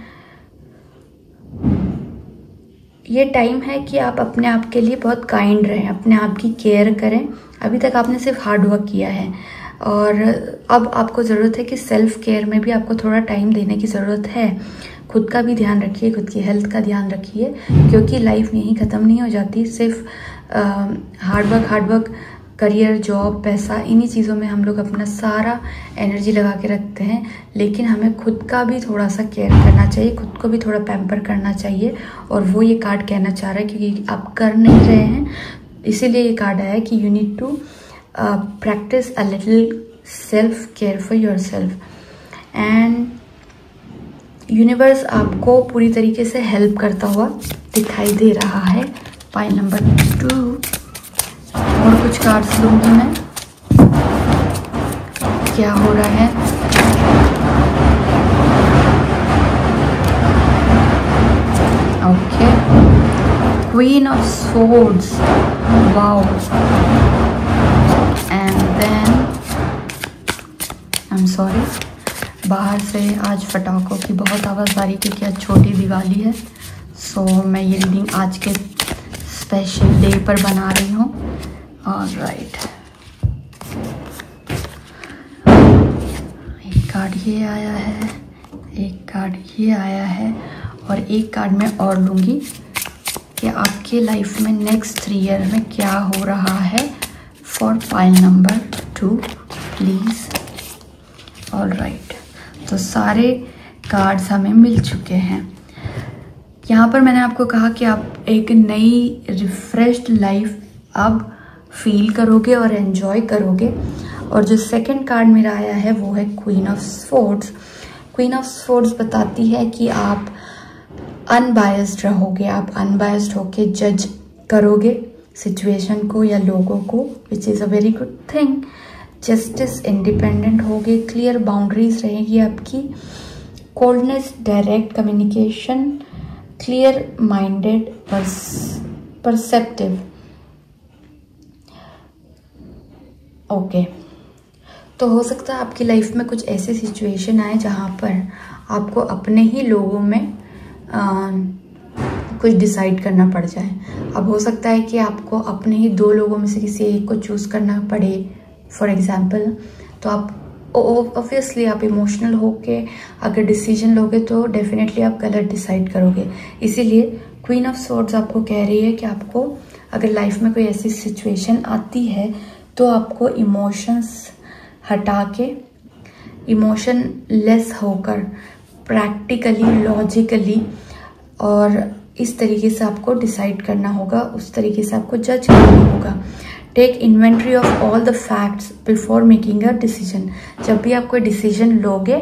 ये टाइम है कि आप अपने आप के लिए बहुत काइंड रहें, अपने आप की केयर करें। अभी तक आपने सिर्फ हार्ड वर्क किया है और अब आपको ज़रूरत है कि सेल्फ केयर में भी आपको थोड़ा टाइम देने की ज़रूरत है। खुद का भी ध्यान रखिए, खुद की हेल्थ का ध्यान रखिए, क्योंकि लाइफ यहीं ख़त्म नहीं हो जाती। सिर्फ हार्ड वर्क, करियर, जॉब, पैसा, इन्हीं चीज़ों में हम लोग अपना सारा एनर्जी लगा के रखते हैं, लेकिन हमें खुद का भी थोड़ा सा केयर करना चाहिए, खुद को भी थोड़ा पैम्पर करना चाहिए। और वो ये कार्ड कहना चाह रहा है, क्योंकि आप कर नहीं रहे हैं, इसीलिए ये कार्ड आया है कि you need to practice a little self care for yourself। and universe आपको पूरी तरीके से हेल्प करता हुआ दिखाई दे रहा है। पाइल नंबर 2 और कुछ कार्ड्स लूँगी मैं, क्या हो रहा है। Okay, queen of swords, wow. Sorry, बाहर से आज पटाखों की बहुत आवाज़ आ रही क्योंकि आज छोटी दिवाली है। सो मैं ये रीडिंग आज के स्पेशल डे पर बना रही हूँ। ऑलराइट, एक कार्ड ये आया है, एक कार्ड ये आया है, और एक कार्ड मैं और लूँगी कि आपके लाइफ में नेक्स्ट 3 ईयर में क्या हो रहा है। For pile number 2 please. Alright, तो सारे कार्ड्स हमें मिल चुके हैं। यहाँ पर मैंने आपको कहा कि आप एक नई रिफ्रेश्ड लाइफ अब फील करोगे और एंजॉय करोगे। और जो सेकंड कार्ड मेरा आया है वो है queen of swords. Queen of swords बताती है कि आप अनबायस्ड रहोगे, आप अनबायस्ड होके जज करोगे सिचुएशन को या लोगों को, विच is a very good thing. Justice, independent होगे, क्लियर बाउंड्रीज रहेगी आपकी, coldness, direct communication, clear minded, perceptive. Okay, तो हो सकता है आपकी लाइफ में कुछ ऐसे सिचुएशन आए जहाँ पर आपको अपने ही लोगों में कुछ डिसाइड करना पड़ जाए। अब हो सकता है कि आपको अपने ही 2 लोगों में से किसी एक को चूज़ करना पड़े फॉर एग्जांपल, तो आप ऑब्वियसली आप इमोशनल होके अगर डिसीजन लोगे तो डेफिनेटली आप गलत डिसाइड करोगे। इसीलिए क्वीन ऑफ स्वॉर्ड्स आपको कह रही है कि आपको अगर लाइफ में कोई ऐसी सिचुएशन आती है तो आपको इमोशंस हटा के, इमोशन लेस होकर, प्रैक्टिकली, लॉजिकली और इस तरीके से आपको डिसाइड करना होगा, उस तरीके से आपको जज करना होगा। Take inventory of all the facts before making a decision. जब भी आप कोई डिसीजन लोगे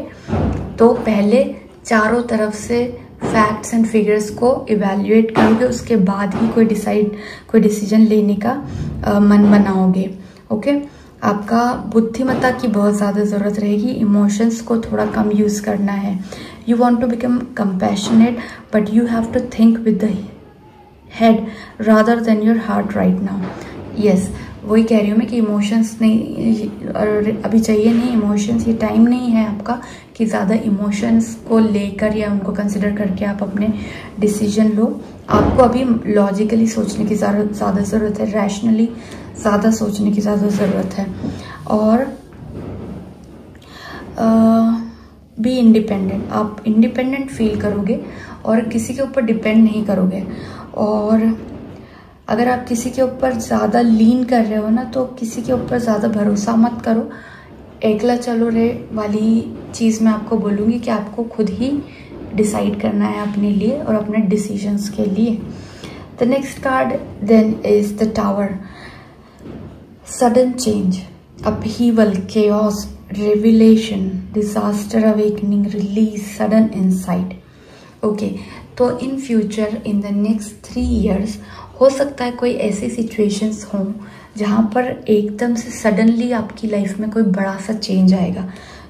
तो पहले चारों तरफ से फैक्ट्स एंड फिगर्स को इवैल्यूएट करोगे, उसके बाद ही कोई डिसीजन लेने का मन बनाओगे। ओके, आपका बुद्धिमत्ता की बहुत ज़्यादा ज़रूरत रहेगी, इमोशंस को थोड़ा कम यूज़ करना है। You want to become compassionate but you have to think with the head rather than your heart right now. Yes, वही कह रही हूँ मैं कि इमोशंस नहीं, अभी चाहिए नहीं इमोशंस, ये टाइम नहीं है आपका कि ज़्यादा इमोशंस को लेकर या उनको कंसिडर करके आप अपने डिसीजन लो। आपको अभी लॉजिकली सोचने की ज़्यादा ज़रूरत है, रैशनली ज़्यादा सोचने की ज़्यादा ज़रूरत है। और बी इंडिपेंडेंट, आप इंडिपेंडेंट फील करोगे और किसी के ऊपर डिपेंड नहीं करोगे। और अगर आप किसी के ऊपर ज़्यादा लीन कर रहे हो ना, तो किसी के ऊपर ज़्यादा भरोसा मत करो। एकला चलो रे वाली चीज़ मैं आपको बोलूँगी कि आपको खुद ही डिसाइड करना है अपने लिए और अपने डिसीजंस के लिए। The next card then is the tower. Sudden change, upheaval, chaos, revelation, disaster, awakening, release, sudden insight। Okay, तो in future in the next 3 years हो सकता है कोई ऐसी सिचुएशंस हों जहाँ पर एकदम से सडनली आपकी लाइफ में कोई बड़ा सा चेंज आएगा,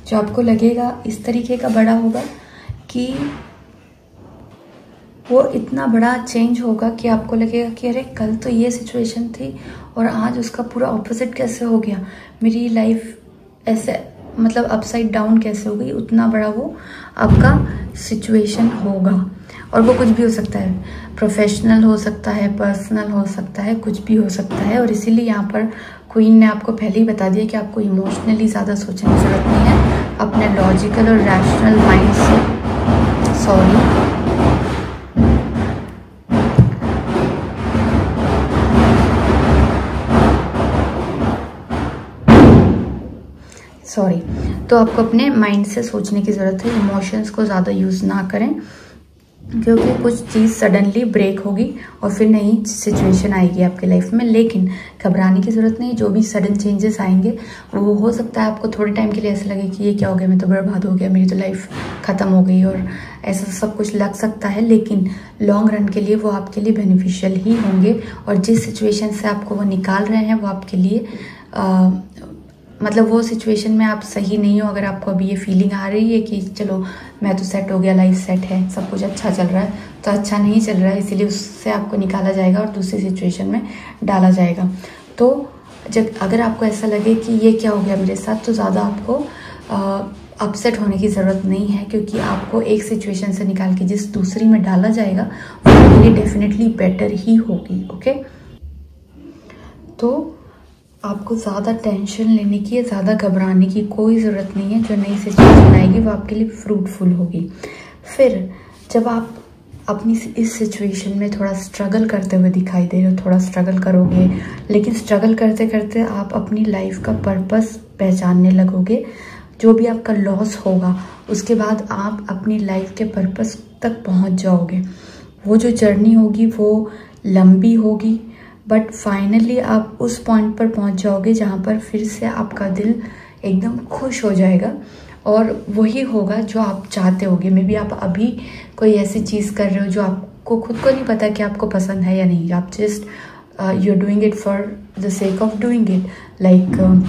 जो आपको लगेगा इस तरीके का बड़ा होगा कि वो इतना बड़ा चेंज होगा कि आपको लगेगा कि अरे कल तो ये सिचुएशन थी और आज उसका पूरा ऑपोजिट कैसे हो गया, मेरी लाइफ ऐसे मतलब अपसाइड डाउन कैसे हो गई। उतना बड़ा वो आपका सिचुएशन होगा और वो कुछ भी हो सकता है, प्रोफेशनल हो सकता है, पर्सनल हो सकता है, कुछ भी हो सकता है। और इसीलिए यहाँ पर क्वीन ने आपको पहले ही बता दिया कि आपको इमोशनली ज़्यादा सोचने की ज़रूरत नहीं है, अपने लॉजिकल और रैशनल माइंड से तो आपको अपने माइंड से सोचने की ज़रूरत है, इमोशंस को ज़्यादा यूज़ ना करें क्योंकि कुछ चीज़ सडनली ब्रेक होगी और फिर नई सिचुएशन आएगी आपकी लाइफ में। लेकिन घबराने की ज़रूरत नहीं, जो भी सडन चेंजेस आएंगे वो हो सकता है आपको थोड़े टाइम के लिए ऐसा लगे कि ये क्या हो गया, मैं तो बर्बाद हो गया, मेरी तो लाइफ ख़त्म हो गई, और ऐसा सब कुछ लग सकता है। लेकिन लॉन्ग रन के लिए वो आपके लिए बेनिफिशियल ही होंगे और जिस सिचुएशन से आपको वो निकाल रहे हैं वो आपके लिए मतलब वो सिचुएशन में आप सही नहीं हो। अगर आपको अभी ये फीलिंग आ रही है कि चलो मैं तो सेट हो गया, लाइफ सेट है, सब कुछ अच्छा चल रहा है, तो अच्छा नहीं चल रहा है, इसीलिए उससे आपको निकाला जाएगा और दूसरी सिचुएशन में डाला जाएगा। तो जब अगर आपको ऐसा लगे कि ये क्या हो गया मेरे साथ, तो ज़्यादा आपको अपसेट होने की ज़रूरत नहीं है क्योंकि आपको एक सिचुएशन से निकाल के जिस दूसरी में डाला जाएगा वो आपके लिए डेफिनेटली बेटर ही होगी। ओके, तो आपको ज़्यादा टेंशन लेने की या ज़्यादा घबराने की कोई ज़रूरत नहीं है। जो नई सिचुएशन आएगी वो आपके लिए फ्रूटफुल होगी। फिर जब आप अपनी इस सिचुएशन में थोड़ा स्ट्रगल करते हुए दिखाई दे रहे हो, थोड़ा स्ट्रगल करोगे, लेकिन स्ट्रगल करते करते आप अपनी लाइफ का पर्पस पहचानने लगोगे। जो भी आपका लॉस होगा उसके बाद आप अपनी लाइफ के पर्पस तक पहुंच जाओगे। वो जो जर्नी होगी वो लंबी होगी बट फाइनली आप उस पॉइंट पर पहुंच जाओगे जहां पर फिर से आपका दिल एकदम खुश हो जाएगा और वही होगा जो आप चाहते होगे। मे बी आप अभी कोई ऐसी चीज़ कर रहे हो जो आपको खुद को नहीं पता कि आपको पसंद है या नहीं, आप just you are doing it for the sake of doing it. Like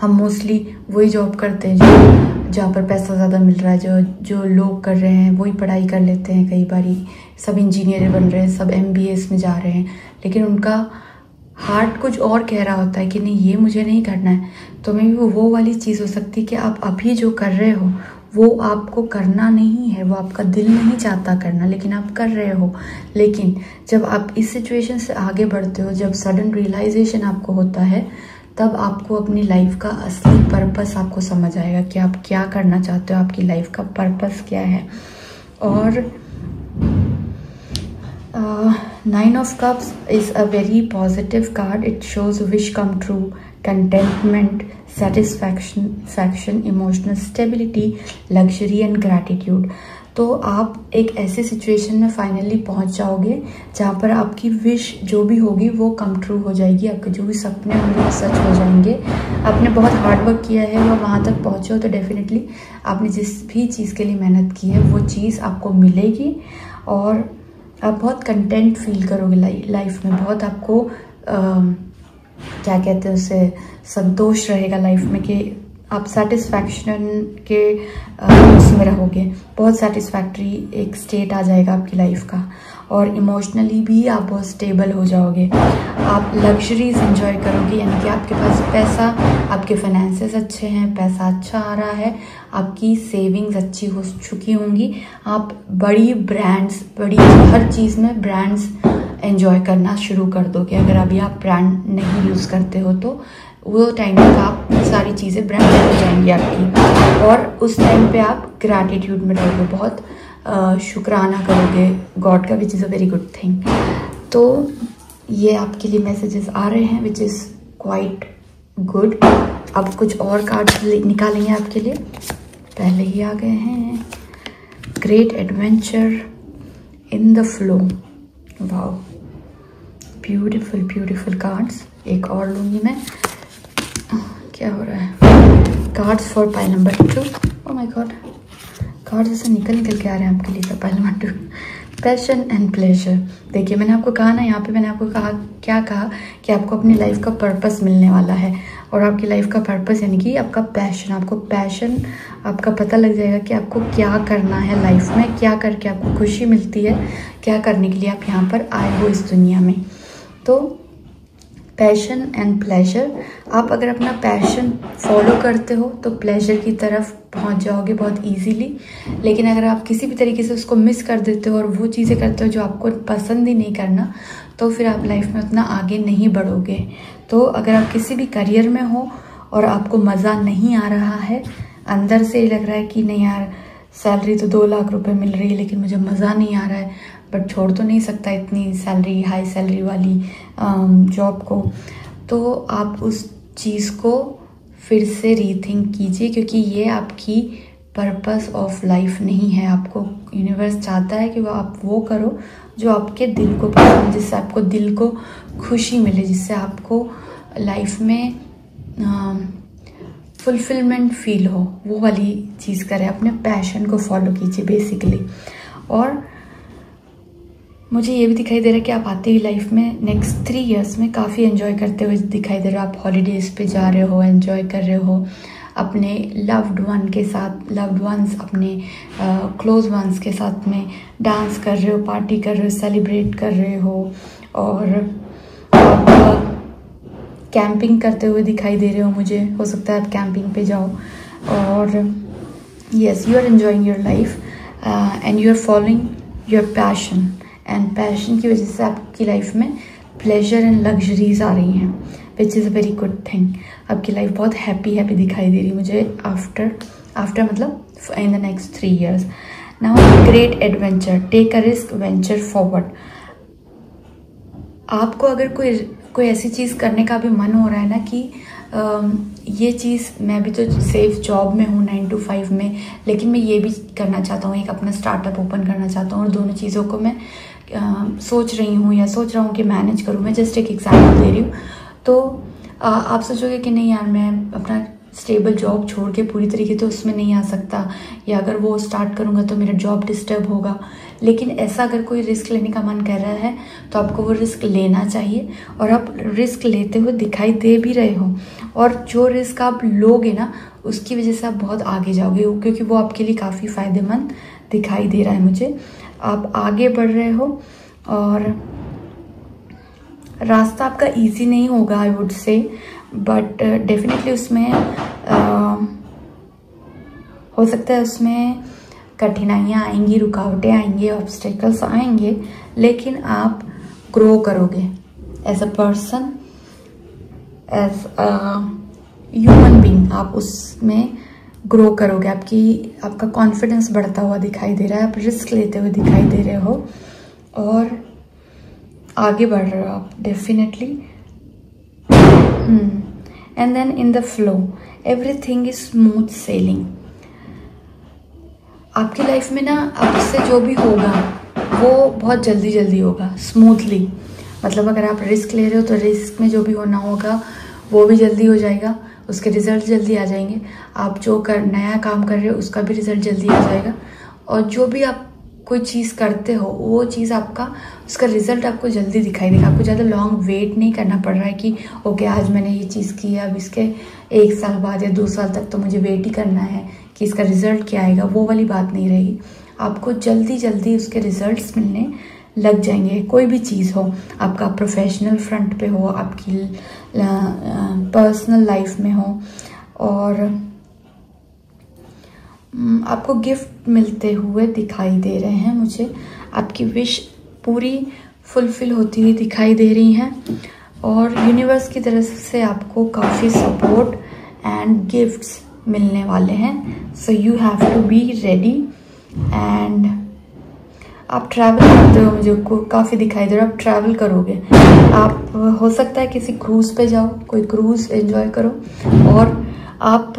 हम मोस्टली वही जॉब करते हैं जो जहाँ पर पैसा ज़्यादा मिल रहा है, जो लोग कर रहे हैं वही पढ़ाई कर लेते हैं। कई बारी सब इंजीनियर बन रहे हैं, सब MBAs में जा रहे हैं, लेकिन उनका हार्ट कुछ और कह रहा होता है कि नहीं ये मुझे नहीं करना है। तो मे भी वो वाली चीज़ हो सकती है कि आप अभी जो कर रहे हो वो आपको करना नहीं है, वो आपका दिल नहीं चाहता करना, लेकिन आप कर रहे हो। लेकिन जब आप इस सिचुएशन से आगे बढ़ते हो, जब सडन रियलाइजेशन आपको होता है, तब आपको अपनी लाइफ का असली पर्पस आपको समझ आएगा कि आप क्या करना चाहते हो, आपकी लाइफ का पर्पस क्या है। और 9 of Cups is a very positive card. It shows wish come true, contentment, satisfaction, emotional stability, luxury and gratitude. तो आप एक ऐसे सिचुएशन में फाइनली पहुंच जाओगे जहाँ पर आपकी विश जो भी होगी वो कम ट्रू हो जाएगी, आपके जो भी सपने होंगे वो सच हो जाएंगे। आपने बहुत हार्ड वर्क किया है और वहाँ तक पहुँचे हो तो डेफिनेटली आपने जिस भी चीज़ के लिए मेहनत की है वो चीज़ आपको मिलेगी और आप बहुत कंटेंट फील करोगे लाइफ में। बहुत आपको क्या कहते हैं उसे, संतोष रहेगा लाइफ में कि आप सेटिस्फैक्शन के उसमें रहोगे। बहुत सेटिस्फैक्ट्री एक स्टेट आ जाएगा आपकी लाइफ का और इमोशनली भी आप बहुत स्टेबल हो जाओगे। आप लग्जरीज एंजॉय करोगे, यानी कि आपके पास पैसा, आपके फाइनेंसेस अच्छे हैं, पैसा अच्छा आ रहा है, आपकी सेविंग्स अच्छी हो चुकी होंगी, आप बड़ी ब्रांड्स, बड़ी हर चीज़ में ब्रांड्स एंजॉय करना शुरू कर दोगे। अगर अभी आप ब्रांड नहीं यूज़ करते हो तो वो टाइम तक आप सारी चीज़ें ब्रांडेड हो जाएंगी आपकी, और उस टाइम पे आप ग्रैटिट्यूड में रहोगे, बहुत शुक्राना करोगे गॉड का, विच is a very good thing. तो ये आपके लिए मैसेजेस आ रहे हैं विच इज़ क्वाइट गुड। अब कुछ और कार्ड्स निकालेंगे आपके लिए, पहले ही आ गए हैं। Great adventure in the flow, wow beautiful beautiful cards. एक और लूँगी मैं, क्या हो रहा है। Cards for pile number 2। Oh my God, cards ऐसे निकल के आ रहे हैं आपके लिए। Pile number 2, passion and pleasure. देखिए मैंने आपको कहा ना, यहाँ पे मैंने आपको कहा, क्या कहा कि आपको अपनी लाइफ का पर्पस मिलने वाला है, और आपकी लाइफ का पर्पस यानी कि आपका पैशन। आपको पैशन, आपका पता लग जाएगा कि आपको क्या करना है लाइफ में, क्या करके आपको खुशी मिलती है, क्या करने के लिए आप यहाँ पर आए हो इस दुनिया में। तो पैशन एंड प्लेजर, आप अगर अपना पैशन फॉलो करते हो तो प्लेजर की तरफ पहुंच जाओगे बहुत इजीली। लेकिन अगर आप किसी भी तरीके से उसको मिस कर देते हो और वो चीज़ें करते हो जो आपको पसंद ही नहीं करना, तो फिर आप लाइफ में उतना आगे नहीं बढ़ोगे। तो अगर आप किसी भी करियर में हो और आपको मज़ा नहीं आ रहा है, अंदर से ये लग रहा है कि नहीं यार सैलरी तो 2 लाख रुपए मिल रही है लेकिन मुझे मज़ा नहीं आ रहा है, बट छोड़ तो नहीं सकता इतनी सैलरी, हाई सैलरी वाली जॉब को, तो आप उस चीज़ को फिर से रीथिंक कीजिए, क्योंकि ये आपकी पर्पस ऑफ लाइफ नहीं है। आपको यूनिवर्स चाहता है कि आप वो करो जो आपके दिल को पसंद, जिससे आपको दिल को खुशी मिले, जिससे आपको लाइफ में फुलफिलमेंट फील हो, वो वाली चीज़ करें। अपने पैशन को फॉलो कीजिए बेसिकली। और मुझे ये भी दिखाई दे रहा है कि आप आते ही लाइफ में नेक्स्ट 3 इयर्स में काफ़ी एंजॉय करते हुए दिखाई दे रहा है। आप हॉलीडेज़ पे जा रहे हो, एंजॉय कर रहे हो अपने लव्ड वन के साथ, लव्ड वंस अपने क्लोज वंस के साथ में डांस कर रहे हो, पार्टी कर रहे हो, सेलिब्रेट कर रहे हो, और आप कैंपिंग करते हुए दिखाई दे रहे हो। मुझे हो सकता है आप कैंपिंग पे जाओ, और yes you are enjoying your life and you are following your passion, and passion की वजह से आपकी लाइफ में प्लेजर एंड लग्जरीज आ रही हैं, which is a very good thing. आपकी लाइफ बहुत हैप्पी दिखाई दे रही है मुझे आफ्टर मतलब in the next 3 years. Now great adventure, take a risk, venture forward. आपको अगर कोई ऐसी चीज़ करने का भी मन हो रहा है ना कि ये चीज़, मैं भी तो सेफ जॉब में हूँ 9 to 5 में, लेकिन मैं ये भी करना चाहता हूँ, एक अपना स्टार्टअप ओपन करना चाहता हूँ, और दोनों चीज़ों को मैं सोच रही हूँ या सोच रहा हूँ कि मैनेज करूँ, मैं जस्ट एक एग्जाम्पल दे रही हूँ, तो आप सोचोगे कि नहीं यार मैं अपना स्टेबल जॉब छोड़ के पूरी तरीके तो उसमें नहीं आ सकता, या अगर वो स्टार्ट करूँगा तो मेरा जॉब डिस्टर्ब होगा। लेकिन ऐसा अगर कोई रिस्क लेने का मन कर रहा है तो आपको वो रिस्क लेना चाहिए, और आप रिस्क लेते हुए दिखाई दे भी रहे हो, और जो रिस्क आप लोगे ना उसकी वजह से आप बहुत आगे जाओगे, क्योंकि वो आपके लिए काफ़ी फ़ायदेमंद दिखाई दे रहा है मुझे। आप आगे बढ़ रहे हो और रास्ता आपका इजी नहीं होगा I would say, but definitely उसमें हो सकता है उसमें कठिनाइयाँ आएंगी, रुकावटें आएंगी, ऑब्स्टेकल्स आएंगे, लेकिन आप ग्रो करोगे as a person, as a human being, आप उसमें ग्रो करोगे। आपका कॉन्फिडेंस बढ़ता हुआ दिखाई दे रहा है, आप रिस्क लेते हुए दिखाई दे रहे हो और आगे बढ़ रहे हो आप definitely. And then in the flow everything is smooth sailing. आपकी लाइफ में ना अब से जो भी होगा वो बहुत जल्दी जल्दी होगा, स्मूथली। मतलब अगर आप रिस्क ले रहे हो तो रिस्क में जो भी होना होगा वो भी जल्दी हो जाएगा, उसके रिजल्ट जल्दी आ जाएंगे। आप जो नया काम कर रहे हो उसका भी रिजल्ट जल्दी आ जाएगा, और जो भी आप कोई चीज़ करते हो वो चीज़ आपका उसका रिजल्ट आपको जल्दी दिखाई देगा। आपको ज़्यादा लॉन्ग वेट नहीं करना पड़ रहा है कि ओके आज मैंने ये चीज़ की, अब इसके 1 साल बाद या 2 साल तक तो मुझे वेट ही करना है कि इसका रिजल्ट क्या आएगा, वो वाली बात नहीं रहेगी। आपको जल्दी जल्दी उसके रिजल्ट्स मिलने लग जाएंगे। कोई भी चीज़ हो, आपका प्रोफेशनल फ्रंट पे हो, आपकी पर्सनल लाइफ में हो, और आपको गिफ्ट मिलते हुए दिखाई दे रहे हैं मुझे। आपकी विश पूरी फुलफिल होती हुई दिखाई दे रही हैं, और यूनिवर्स की तरफ से आपको काफ़ी सपोर्ट एंड गिफ्ट्स मिलने वाले हैं। So you have to be ready. And आप ट्रैवल करते हो, मुझे काफ़ी दिखाई दे रहा है आप ट्रैवल करोगे। आप हो सकता है किसी क्रूज़ पे जाओ, कोई क्रूज़ एंजॉय करो, और आप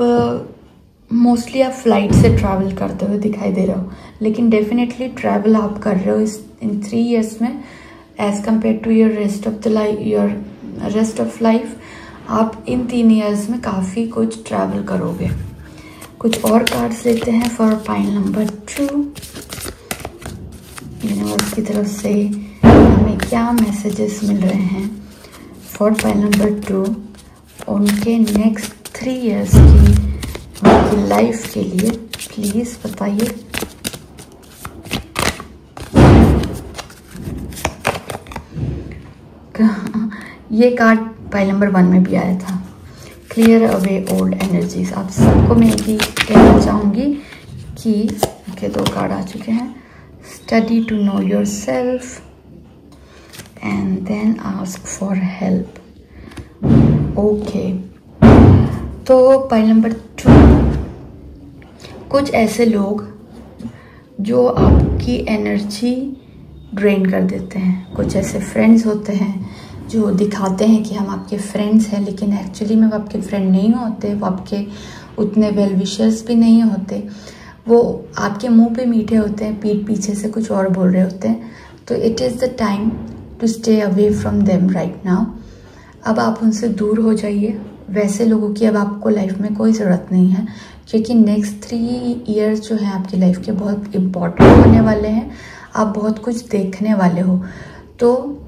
मोस्टली आप फ्लाइट से ट्रैवल करते हुए दिखाई दे रहे हो, लेकिन डेफिनेटली ट्रैवल आप कर रहे हो इन 3 years में as compare to your rest of life. आप इन 3 years में काफ़ी कुछ ट्रैवल करोगे। कुछ और कार्ड्स लेते हैं फॉर पाइल नंबर 2। यूनिवर्स की तरफ से हमें क्या मैसेजेस मिल रहे हैं फॉर पाइल नंबर 2 उनके नेक्स्ट 3 years की उनकी लाइफ के लिए, प्लीज बताइए। ये कार्ड पाइल नंबर 1 में भी आया था, क्लियर अवे ओल्ड एनर्जीज। आप सबको मैं यही कहना चाहूँगी कि ओके 2 कार्ड आ चुके हैं। Study to know your self and then ask for help. Okay, तो पाइल नंबर 2, कुछ ऐसे लोग जो आपकी एनर्जी ड्रेन कर देते हैं। कुछ ऐसे फ्रेंड्स होते हैं जो दिखाते हैं कि हम आपके फ्रेंड्स हैं, लेकिन एक्चुअली में वो आपके फ्रेंड नहीं होते, वो आपके उतने वेल विशर्स भी नहीं होते। वो आपके मुंह पे मीठे होते हैं, पीठ पीछे से कुछ और बोल रहे होते हैं। तो it is the time to stay away from them right now. अब आप उनसे दूर हो जाइए। वैसे लोगों की अब आपको लाइफ में कोई ज़रूरत नहीं है, क्योंकि नेक्स्ट 3 years जो है आपकी लाइफ के बहुत इम्पॉर्टेंट होने वाले हैं। आप बहुत कुछ देखने वाले हो। तो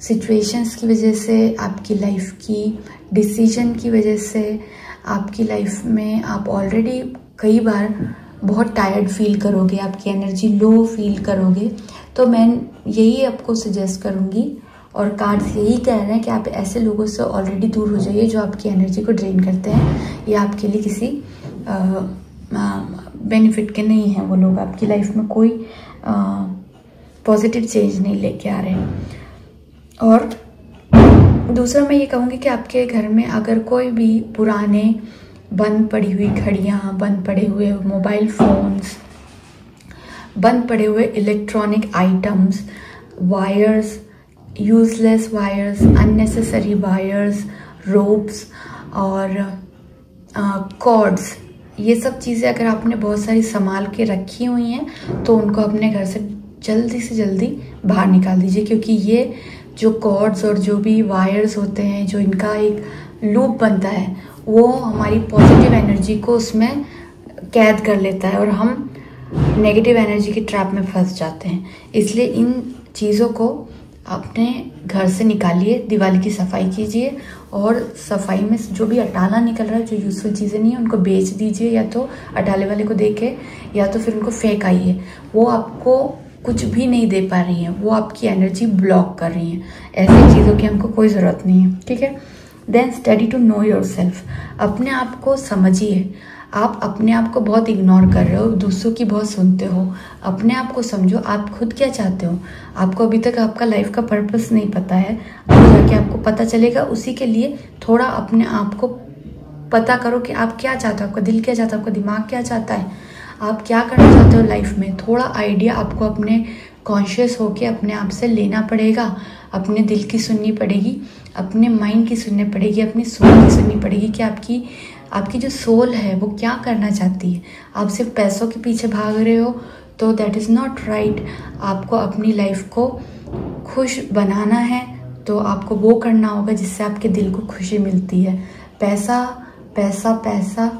सिचुएशंस की वजह से, आपकी लाइफ की डिसीजन की वजह से, आपकी लाइफ में आप ऑलरेडी कई बार बहुत टायर्ड फील करोगे, आपकी एनर्जी लो फील करोगे। तो मैं यही आपको सजेस्ट करूँगी, और कार्ड्स यही कह रहे हैं कि आप ऐसे लोगों से ऑलरेडी दूर हो जाइए जो आपकी एनर्जी को ड्रेन करते हैं, या आपके लिए किसी बेनिफिट के नहीं हैं। वो लोग आपकी लाइफ में कोई पॉजिटिव चेंज नहीं लेके आ रहे हैं। और दूसरा मैं ये कहूँगी कि आपके घर में अगर कोई भी पुराने बंद पड़ी हुई घड़ियाँ, बंद पड़े हुए मोबाइल फोन्स, बंद पड़े हुए electronic items, wires, useless wires, unnecessary wires, ropes और कॉर्ड्स, ये सब चीज़ें अगर आपने बहुत सारी संभाल के रखी हुई हैं तो उनको अपने घर से जल्दी से जल्दी बाहर निकाल दीजिए, क्योंकि ये जो कॉर्ड्स और जो भी वायर्स होते हैं, जो इनका एक लूप बनता है, वो हमारी पॉजिटिव एनर्जी को उसमें कैद कर लेता है और हम नेगेटिव एनर्जी की ट्रैप में फंस जाते हैं। इसलिए इन चीज़ों को अपने घर से निकालिए, दिवाली की सफाई कीजिए और सफाई में जो भी अटाला निकल रहा है, जो यूजफुल चीज़ें नहीं है, उनको बेच दीजिए, या तो अटाले वाले को दे के, या तो फिर उनको फेंक आइए। वो आपको कुछ भी नहीं दे पा रही हैं, वो आपकी एनर्जी ब्लॉक कर रही हैं। ऐसी चीज़ों की हमको कोई ज़रूरत नहीं है, ठीक है। Then study to know your self. अपने आप को समझिए। आप अपने आप को बहुत इग्नोर कर रहे हो, दूसरों की बहुत सुनते हो। अपने आप को समझो, आप खुद क्या चाहते हो। आपको अभी तक आपका लाइफ का पर्पस नहीं पता है, आगे जाके आपको पता चलेगा। उसी के लिए थोड़ा अपने आप को पता करो कि आप क्या चाहते हो, आपका दिल क्या चाहता है, आपका दिमाग क्या चाहता है, आप क्या करना चाहते हो लाइफ में। थोड़ा आइडिया आपको अपने कॉन्शियस होके अपने आप से लेना पड़ेगा। अपने दिल की सुननी पड़ेगी, अपने माइंड की सुननी पड़ेगी, अपनी सोल की सुननी पड़ेगी कि आपकी जो सोल है वो क्या करना चाहती है। आप सिर्फ पैसों के पीछे भाग रहे हो तो दैट इज़ नॉट राइट। आपको अपनी लाइफ को खुश बनाना है तो आपको वो करना होगा जिससे आपके दिल को खुशी मिलती है। पैसा पैसा पैसा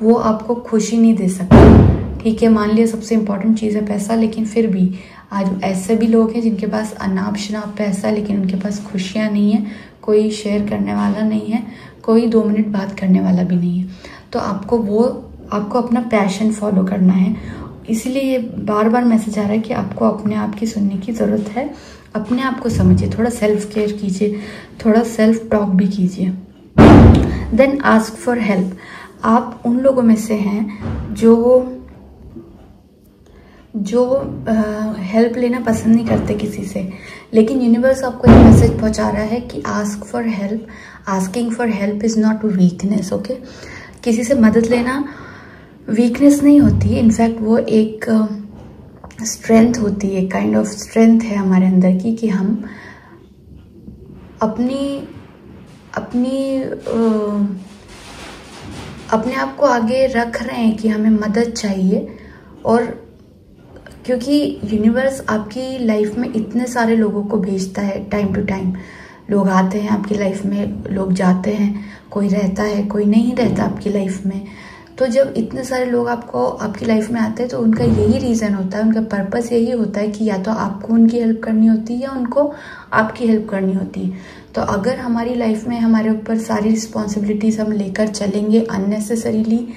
वो आपको खुशी नहीं दे सकता, ठीक है। मान लिया सबसे इम्पोर्टेंट चीज़ है पैसा, लेकिन फिर भी आज ऐसे भी लोग हैं जिनके पास अनाप शनाप पैसा है, लेकिन उनके पास खुशियाँ नहीं है, कोई शेयर करने वाला नहीं है, कोई 2 मिनट बात करने वाला भी नहीं है। तो आपको अपना पैशन फॉलो करना है। इसीलिए ये बार बार मैसेज आ रहा है कि आपको अपने आप की सुनने की ज़रूरत है। अपने आप को समझिए, थोड़ा सेल्फ केयर कीजिए, थोड़ा सेल्फ टॉक भी कीजिए। Then ask for help. आप उन लोगों में से हैं जो हेल्प लेना पसंद नहीं करते किसी से, लेकिन यूनिवर्स आपको एक मैसेज पहुंचा रहा है कि ask for help. Asking for help is not weakness, okay. किसी से मदद लेना वीकनेस नहीं होती, इनफैक्ट वो एक स्ट्रेंथ होती है, काइंड ऑफ स्ट्रेंथ है हमारे अंदर की, कि हम अपने आप को आगे रख रहे हैं कि हमें मदद चाहिए। और क्योंकि यूनिवर्स आपकी लाइफ में इतने सारे लोगों को भेजता है, टाइम टू टाइम लोग आते हैं आपकी लाइफ में, लोग जाते हैं, कोई रहता है कोई नहीं रहता आपकी लाइफ में। तो जब इतने सारे लोग आपकी लाइफ में आते हैं तो उनका यही रीज़न होता है, उनका पर्पस यही होता है कि या तो आपको उनकी हेल्प करनी होती है या उनको आपकी हेल्प करनी होती है। तो अगर हमारी लाइफ में हमारे ऊपर सारी रिस्पॉन्सिबिलिटीज़ हम लेकर चलेंगे अननेसेसरीली,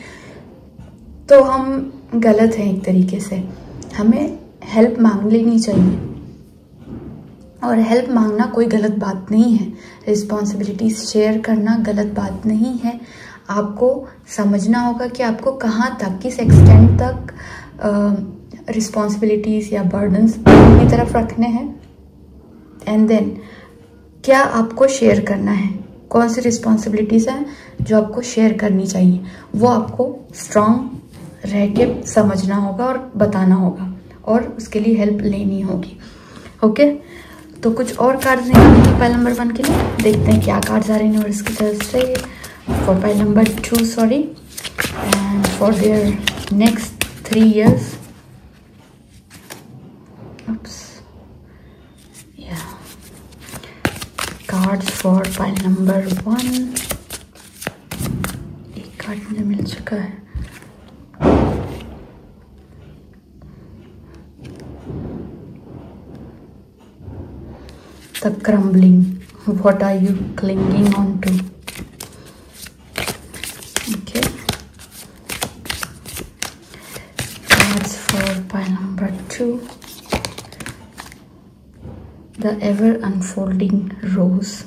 तो हम गलत हैं एक तरीके से। हमें हेल्प मांग लेनी चाहिए, और हेल्प मांगना कोई गलत बात नहीं है। रिस्पॉन्सिबिलिटीज शेयर करना गलत बात नहीं है। आपको समझना होगा कि आपको कहाँ तक, किस एक्सटेंट तक रिस्पॉन्सिबिलिटीज या बर्डन्स अपनी तरफ रखने हैं, एंड देन क्या आपको शेयर करना है, कौन सी रिस्पॉन्सिबिलिटीज हैं जो आपको शेयर करनी चाहिए, वो आपको स्ट्रांग रह के समझना होगा और बताना होगा, और उसके लिए हेल्प लेनी होगी, ओके। तो कुछ और कार्ड्स निकालेंगे पाइल नंबर 1 के लिए, देखते हैं क्या कार्ड्स आ रहे हैं यूनिवर्स की तरफ से for pile number 2 sorry, and for their next 3 years. Cards for pile number 1, एक कार्ड मुझे मिल चुका है। The crumbling. What are you clinging on to? Okay. Cards for pile number 2. The ever unfolding rose.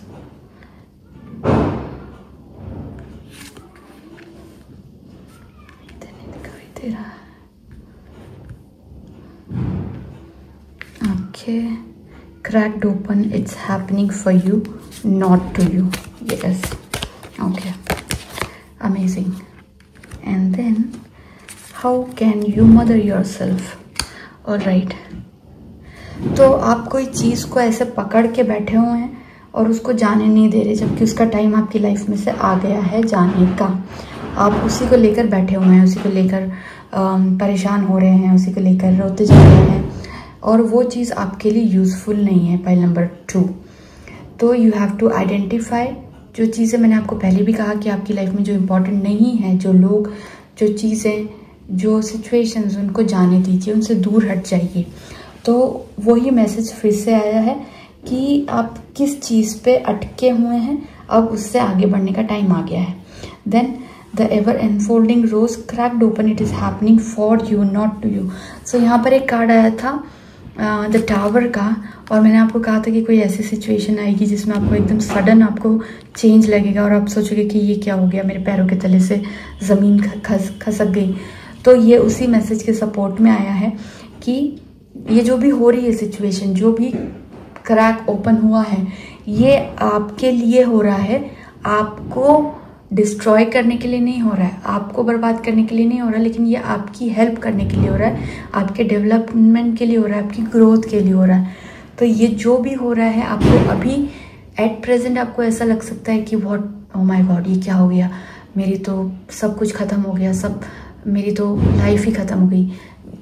Okay. Cracked open, it's happening for you, not to you. Yes, okay, amazing. And then how can you mother yourself? All right. तो आप कोई चीज़ को ऐसे पकड़ के बैठे हुए हैं और उसको जाने नहीं दे रहे, जबकि उसका टाइम आपकी लाइफ में से आ गया है जाने का। आप उसी को लेकर बैठे हुए हैं, उसी को लेकर परेशान हो रहे हैं, उसी को लेकर रोते जा रहे हैं, और वो चीज़ आपके लिए यूज़फुल नहीं है। पाइल नंबर 2, तो यू हैव टू आइडेंटिफाई जो चीज़ें मैंने आपको पहले भी कहा कि आपकी लाइफ में जो इम्पोर्टेंट नहीं है, जो लोग, जो चीज़ें, जो सिचुएशंस, उनको जाने दीजिए, उनसे दूर हट जाइए। तो वही मैसेज फिर से आया है कि आप किस चीज़ पे अटके हुए हैं, अब उससे आगे बढ़ने का टाइम आ गया है। Then the ever unfolding rose cracked open, it is happening for you not to you. So यहाँ पर एक कार्ड आया था द टावर का, और मैंने आपको कहा था कि कोई ऐसी सिचुएशन आएगी जिसमें आपको एकदम सडन आपको चेंज लगेगा और आप सोचोगे कि ये क्या हो गया, मेरे पैरों के तले से ज़मीन खसक गई। तो ये उसी मैसेज के सपोर्ट में आया है कि ये जो भी हो रही है सिचुएशन, जो भी क्रैक ओपन हुआ है, ये आपके लिए हो रहा है, आपको डिस्ट्रॉय करने के लिए नहीं हो रहा है, आपको बर्बाद करने के लिए नहीं हो रहा है, लेकिन ये आपकी हेल्प करने के लिए हो रहा है, आपके डेवलपमेंट के लिए हो रहा है, आपकी ग्रोथ के लिए हो रहा है। तो ये जो भी हो रहा है आपको अभी एट प्रेजेंट आपको ऐसा लग सकता है कि व्हाट, ओ माय गॉड, ये क्या हो गया, मेरी तो सब कुछ ख़त्म हो गया, सब मेरी तो लाइफ ही ख़त्म हो गई।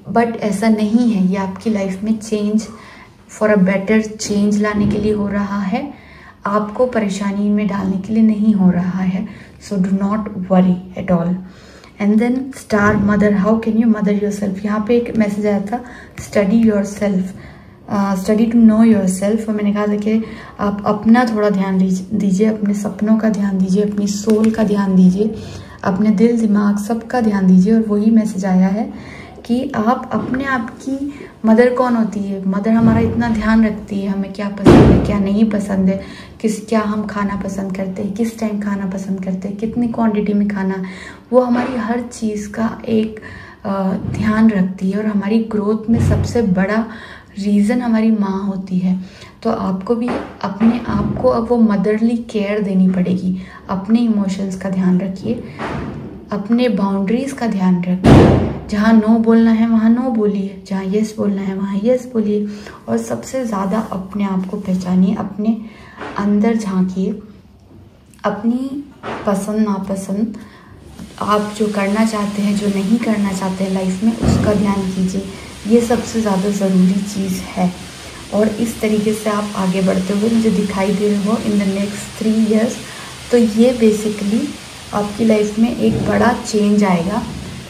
बट ऐसा नहीं है, ये आपकी लाइफ में change, for a better change लाने के लिए हो रहा है, आपको परेशानी में डालने के लिए नहीं हो रहा है। So do not worry at all. And then star mother, how can you mother your self. यहाँ पे एक मैसेज आया था, study your self, study to know your self. और मैंने कहा था कि आप अपना थोड़ा ध्यान दीजिए, अपने सपनों का ध्यान दीजिए, अपनी सोल का ध्यान दीजिए, अपने दिल दिमाग सबका ध्यान दीजिए। और वही मैसेज आया है कि आप अपने आप की मदर कौन होती है, मदर हमारा इतना ध्यान रखती है, हमें क्या पसंद है, क्या नहीं पसंद है, क्या हम खाना पसंद करते हैं, किस टाइम खाना पसंद करते हैं, कितनी क्वांटिटी में खाना, वो हमारी हर चीज़ का एक ध्यान रखती है। और हमारी ग्रोथ में सबसे बड़ा रीज़न हमारी माँ होती है। तो आपको भी अपने आप को अब वो मदरली केयर देनी पड़ेगी। अपने इमोशंस का ध्यान रखिए, अपने बाउंड्रीज़ का ध्यान रखिए, जहाँ नो बोलना है वहाँ नो बोलिए, जहाँ यस बोलना है वहाँ यस बोलिए। और सबसे ज़्यादा अपने आप को पहचानिए, अपने अंदर झांकिए, अपनी पसंद नापसंद, आप जो करना चाहते हैं, जो नहीं करना चाहते हैं लाइफ में, उसका ध्यान कीजिए। ये सबसे ज़्यादा ज़रूरी चीज़ है। और इस तरीके से आप आगे बढ़ते हुए मुझे दिखाई दे रहे हो इन द नेक्स्ट 3 years। तो ये बेसिकली आपकी लाइफ में एक बड़ा चेंज आएगा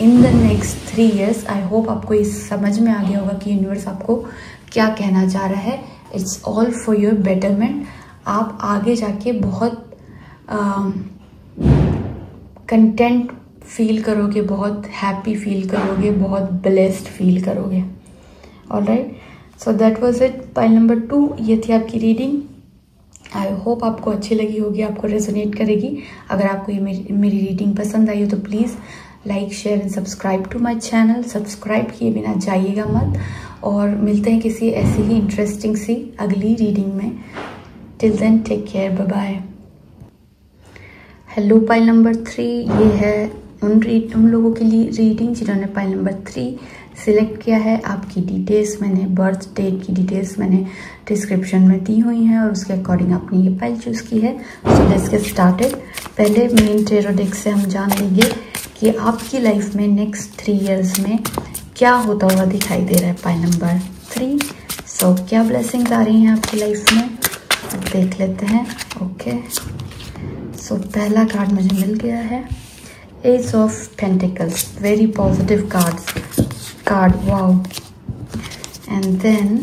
इन the next 3 years। I hope आपको इस समझ में आ गया होगा कि यूनिवर्स आपको क्या कहना चाह रहा है। It's all for your betterment. आप आगे जाके बहुत कंटेंट फील करोगे, बहुत हैप्पी फील करोगे, बहुत ब्लेस्ड फील करोगे। Alright, so that was it. Pile number 2 ये थी आपकी रीडिंग। आई होप आपको अच्छी लगी होगी, आपको रेजोनेट करेगी। अगर आपको ये मेरी रीडिंग पसंद आई हो तो please like, share and subscribe to my channel. Subscribe किए बिना जाइएगा मत। और मिलते हैं किसी ऐसी ही इंटरेस्टिंग सी अगली रीडिंग में। Till then take care, bye bye. Hello pile number 3, ये है उन लोगों के लिए रीडिंग जिन्होंने पाइल नंबर 3 सिलेक्ट किया है। आपकी डिटेल्स मैंने, बर्थ डेट की डिटेल्स मैंने डिस्क्रिप्शन में दी हुई हैं और उसके अकॉर्डिंग आपने ये पाइल चूज़ की है। So let's get started. पहले मेन टैरो डेक से हम जान लेंगे कि आपकी लाइफ में नेक्स्ट 3 years में क्या होता हुआ दिखाई दे रहा है। पाइल नंबर 3, सो क्या ब्लेसिंग्स आ रही हैं आपकी लाइफ में, देख लेते हैं। ओके, सो पहला कार्ड मुझे मिल गया है, ace of pentacles, very positive card, wow. And then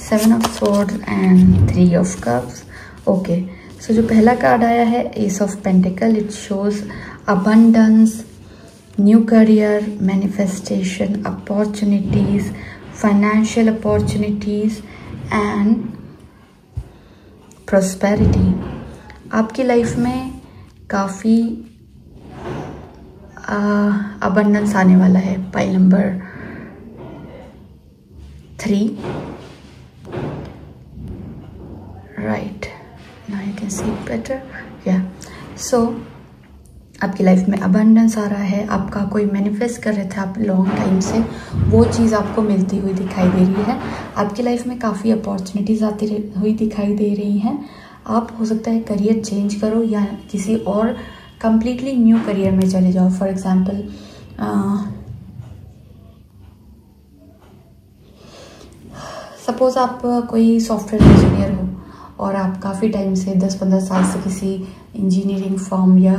seven of swords and 3 of cups। Okay, so जो पहला कार्ड आया है ace of pentacle, it shows abundance, new career, manifestation, opportunities, financial opportunities and prosperity. आपकी life में काफ़ी abundance आने वाला है। Pile number 3, right, now you can see it better, yeah. So आपकी लाइफ में अबंडेंस आ रहा है। आपका कोई मैनिफेस्ट कर रहे थे आप लॉन्ग टाइम से, वो चीज़ आपको मिलती हुई दिखाई दे रही है। आपकी लाइफ में काफ़ी अपॉर्चुनिटीज़ आती हुई दिखाई दे रही हैं। आप हो सकता है करियर चेंज करो या किसी और कम्प्लीटली न्यू करियर में चले जाओ। फॉर एग्जाम्पल सपोज आप कोई सॉफ्टवेयर इंजीनियर हो और आप काफ़ी टाइम से 10-15 साल से किसी इंजीनियरिंग फर्म या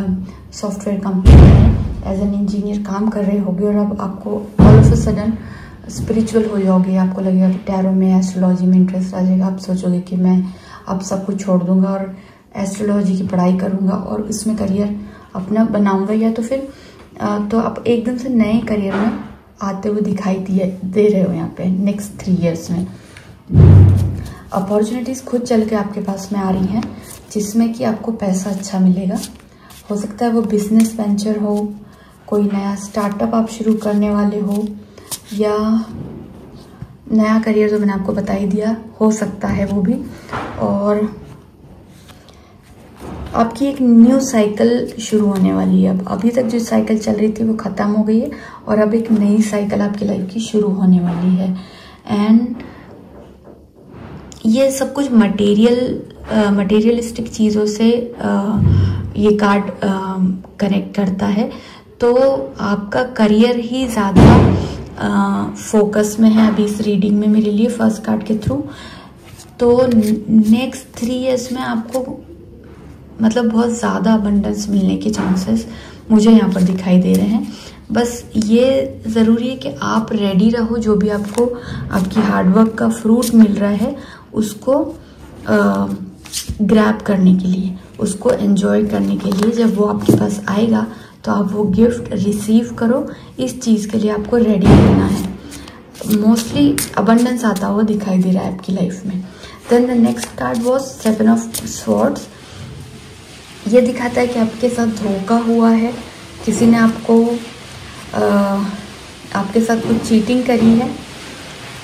सॉफ्टवेयर कंपनी में एज एन इंजीनियर काम कर रहे होगे, और अब आपको all of a sudden spiritual हो जाओगे, आपको लगेगा कि टैरो में, एस्ट्रोलॉजी में इंटरेस्ट आ जाएगा। आप सोचोगे कि मैं अब सब कुछ छोड़ दूंगा और एस्ट्रोलॉजी की पढ़ाई करूंगा और इसमें करियर अपना बनाऊंगा, या तो फिर तो आप एकदम से नए करियर में आते हुए दिखाई दे रहे हो यहाँ पे नेक्स्ट 3 इयर्स में। अपॉर्चुनिटीज़ खुद चल के आपके पास में आ रही हैं, जिसमें कि आपको पैसा अच्छा मिलेगा। हो सकता है वो बिजनेस वेंचर हो, कोई नया स्टार्टअप आप शुरू करने वाले हो, या नया करियर जो मैंने आपको बता ही दिया हो सकता है वो भी। और आपकी एक न्यू साइकिल शुरू होने वाली है। अब अभी तक जो साइकिल चल रही थी वो ख़त्म हो गई है और अब एक नई साइकिल आपकी लाइफ की शुरू होने वाली है। एंड ये सब कुछ मटेरियलिस्टिक चीज़ों से ये कार्ड कनेक्ट करता है। तो आपका करियर ही ज़्यादा फोकस में है अभी इस रीडिंग में मेरे लिए, फर्स्ट कार्ड के थ्रू। तो नेक्स्ट 3 इयर्स में आपको मतलब बहुत ज़्यादा अबंडेंस मिलने के चांसेस मुझे यहाँ पर दिखाई दे रहे हैं। बस ये ज़रूरी है कि आप रेडी रहो, जो भी आपको आपकी हार्डवर्क का फ्रूट मिल रहा है उसको ग्रैब करने के लिए, उसको एंजॉय करने के लिए। जब वो आपके पास आएगा तो आप वो गिफ्ट रिसीव करो, इस चीज़ के लिए आपको रेडी रहना है। मोस्टली अबंडेंस आता हुआ दिखाई दे रहा है आपकी लाइफ में। Then the next card was 7 of swords. ये दिखाता है कि आपके साथ धोखा हुआ है, किसी ने आपके साथ कुछ चीटिंग करी है,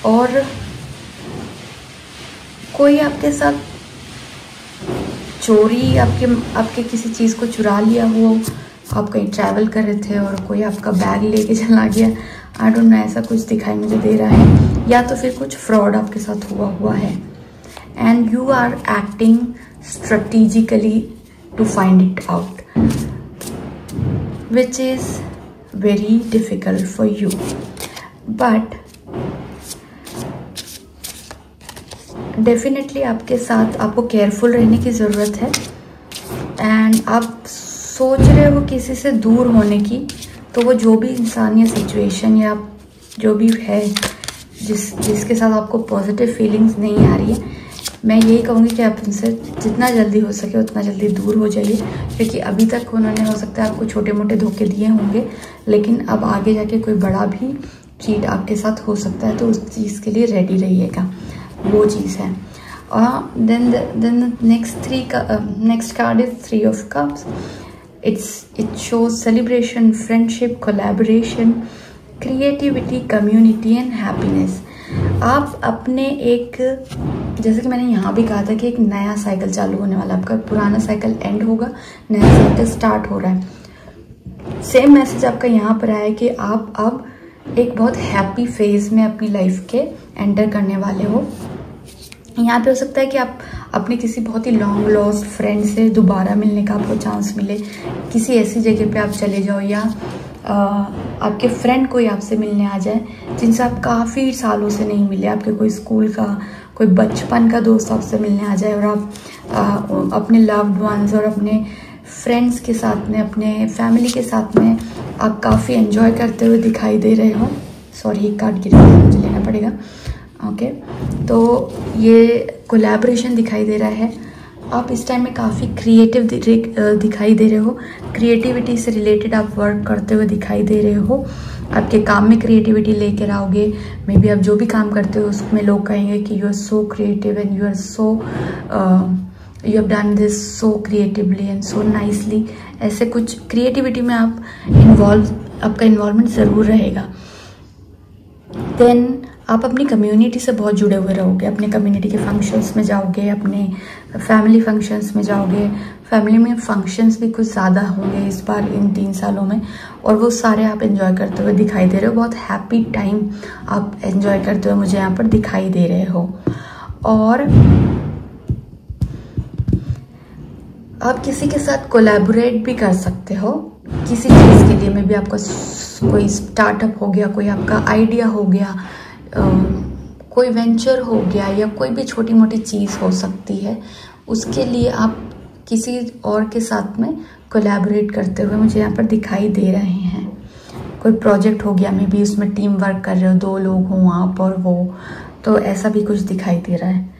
और कोई आपके साथ चोरी, आपके किसी चीज़ को चुरा लिया हो। आप कहीं ट्रैवल कर रहे थे और कोई आपका बैग लेके चला गया। आई डोंट नो, ऐसा कुछ दिखाई मुझे दे रहा है, या तो फिर कुछ फ्रॉड आपके साथ हुआ है। And you are acting strategically to find it out, which is very difficult for you, but definitely आपके साथ आपको केयरफुल रहने की ज़रूरत है। एंड आप सोच रहे हो किसी से दूर होने की, तो वो जो भी इंसान या सिचुएशन या जो भी है जिसके साथ आपको पॉजिटिव फीलिंग्स नहीं आ रही है, मैं यही कहूँगी कि आप उनसे जितना जल्दी हो सके उतना जल्दी दूर हो जाइए, क्योंकि अभी तक उन्होंने हो सकता है आपको छोटे मोटे धोखे दिए होंगे, लेकिन अब आगे जाके कोई बड़ा भी चीट आपके साथ हो सकता है, तो उस चीज़ के लिए रेडी रहिएगा। वो चीज़ है। Then next card is 3 of cups. It shows celebration, friendship, collaboration, creativity, community and happiness. आप अपने एक, जैसे कि मैंने यहाँ भी कहा था कि एक नया साइकिल चालू होने वाला है, आपका पुराना साइकिल एंड होगा, नया साइकिल स्टार्ट हो रहा है। सेम मैसेज आपका यहाँ पर आया कि आप अब एक बहुत हैप्पी फेज में अपनी लाइफ के एंटर करने वाले हो। यहाँ पे हो सकता है कि आप अपने किसी बहुत ही लॉन्ग लॉस्ट फ्रेंड से दोबारा मिलने का आपको चांस मिले, किसी ऐसी जगह पे आप चले जाओ, या आपके फ्रेंड कोई आपसे मिलने आ जाए जिनसे आप काफ़ी सालों से नहीं मिले, आपके कोई स्कूल का, कोई बचपन का दोस्त आपसे मिलने आ जाए, और आप अपने लव्ड वंस और अपने फ्रेंड्स के साथ में, अपने फैमिली के साथ में आप काफ़ी एंजॉय करते हुए दिखाई दे रहे हो। सॉरी, एक कार्ड गिर गया, मुझे लेना पड़ेगा। ओके, तो ये कोलैबोरेशन दिखाई दे रहा है। आप इस टाइम में काफ़ी क्रिएटिव दिखाई दे रहे हो, क्रिएटिविटी से रिलेटेड आप वर्क करते हुए दिखाई दे रहे हो। आपके काम में क्रिएटिविटी लेकर आओगे। मे बी आप जो भी काम करते हो उसमें लोग कहेंगे कि you are so creative and you are so you have done this so creatively and so nicely. ऐसे कुछ क्रिएटिविटी में आप आपका इन्वॉल्वमेंट ज़रूर रहेगा। देन आप अपनी कम्युनिटी से बहुत जुड़े हुए रहोगे, अपने कम्युनिटी के फंक्शंस में जाओगे, अपने फैमिली फंक्शंस में जाओगे। फैमिली में फंक्शंस भी कुछ ज़्यादा होंगे इस बार इन 3 सालों में, और वो सारे आप एंजॉय करते हुए दिखाई दे रहे हो। बहुत हैप्पी टाइम आप एंजॉय करते हुए मुझे यहाँ पर दिखाई दे रहे हो। और आप किसी के साथ कोलैबोरेट भी कर सकते हो किसी चीज़ के लिए। में भी आपका कोई स्टार्टअप हो गया, कोई आपका आइडिया हो गया, कोई वेंचर हो गया, या कोई भी छोटी मोटी चीज़ हो सकती है, उसके लिए आप किसी और के साथ में कोलैबोरेट करते हुए मुझे यहाँ पर दिखाई दे रहे हैं। कोई प्रोजेक्ट हो गया, मे बी उसमें टीम वर्क कर रहे हो, 2 लोग हों आप और वो, तो ऐसा भी कुछ दिखाई दे रहा है।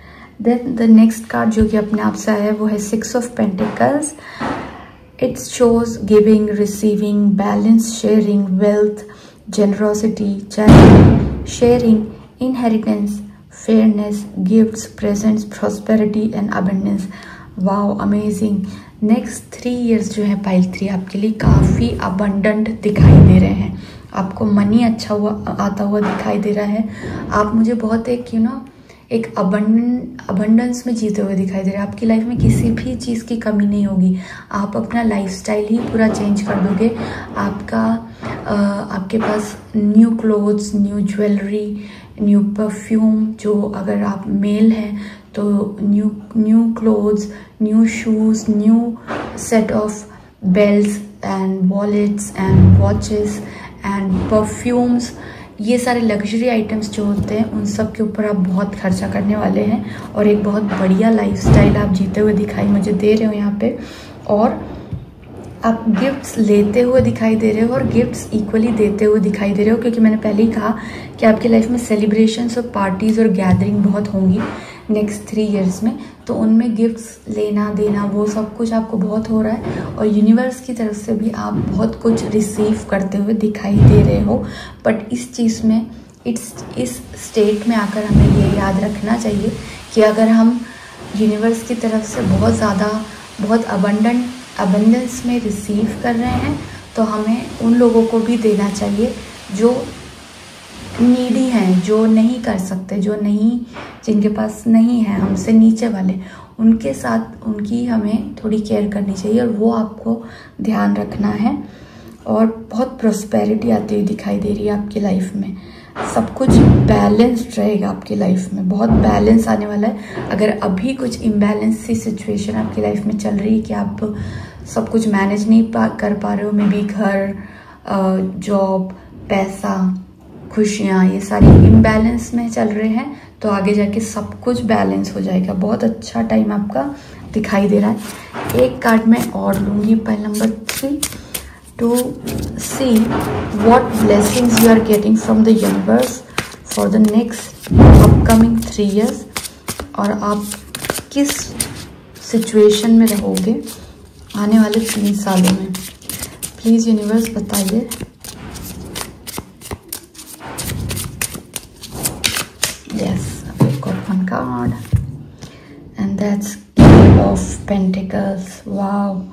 देन द नेक्स्ट कार्ड जो कि अपने आप से आया है वो है 6 of pentacles. It shows giving, receiving, balance, sharing, wealth, generosity, charity, sharing, inheritance, fairness, gifts, presents, prosperity and abundance. Wow, amazing. Next 3 years जो है पाइल 3 आपके लिए काफ़ी अबंडेंट दिखाई दे रहे हैं। आपको मनी अच्छा हुआ आता हुआ दिखाई दे रहा है। आप मुझे बहुत एक अबंडेंस में जीते हुए दिखाई दे रहे हैं। आपकी लाइफ में किसी भी चीज़ की कमी नहीं होगी। आप अपना लाइफस्टाइल ही पूरा चेंज कर दोगे। आपके पास new clothes, new jewellery, new perfume, जो अगर आप मेल हैं तो new clothes, new shoes, new set of belts and wallets and watches and perfumes, ये सारे लग्जरी आइटम्स जो होते हैं उन सब के ऊपर आप बहुत खर्चा करने वाले हैं और एक बहुत बढ़िया लाइफस्टाइल आप जीते हुए दिखाई मुझे दे रहे हो यहाँ पे। और आप गिफ्ट्स लेते हुए दिखाई दे रहे हो और गिफ्ट्स इक्वली देते हुए दिखाई दे रहे हो, क्योंकि मैंने पहले ही कहा कि आपकी लाइफ में सेलिब्रेशंस और पार्टीज़ और गैदरिंग बहुत होंगी नेक्स्ट 3 इयर्स में, तो उनमें गिफ्ट्स लेना देना वो सब कुछ आपको बहुत हो रहा है और यूनिवर्स की तरफ से भी आप बहुत कुछ रिसीव करते हुए दिखाई दे रहे हो। बट इस चीज़ में इस स्टेट में आकर हमें ये याद रखना चाहिए कि अगर हम यूनिवर्स की तरफ से बहुत ज़्यादा बहुत अबंडेंस में रिसीव कर रहे हैं तो हमें उन लोगों को भी देना चाहिए जो नीडी हैं, जो नहीं कर सकते, जिनके पास नहीं है, हमसे नीचे वाले, उनके साथ उनकी हमें थोड़ी केयर करनी चाहिए और वो आपको ध्यान रखना है। और बहुत प्रॉस्पेरिटी आती हुई दिखाई दे रही है आपकी लाइफ में। सब कुछ बैलेंस्ड रहेगा आपकी लाइफ में, बहुत बैलेंस आने वाला है। अगर अभी कुछ इम्बैलेंस सी सिचुएशन आपकी लाइफ में चल रही है कि आप सब कुछ मैनेज नहीं कर पा रहे हो, मे बी घर, जॉब, पैसा, खुशियाँ, ये सारी इम्बैलेंस में चल रहे हैं, तो आगे जाके सब कुछ बैलेंस हो जाएगा। बहुत अच्छा टाइम आपका दिखाई दे रहा है। एक कार्ड मैं और लूँगी, pile number 3, to see what blessings you are getting from the universe for the next upcoming 3 years, और आप किस सिचुएशन में रहोगे आने वाले 3 सालों में। प्लीज़ यूनिवर्स बताइए। Yes, I've got one card and that's King of Pentacles. Wow,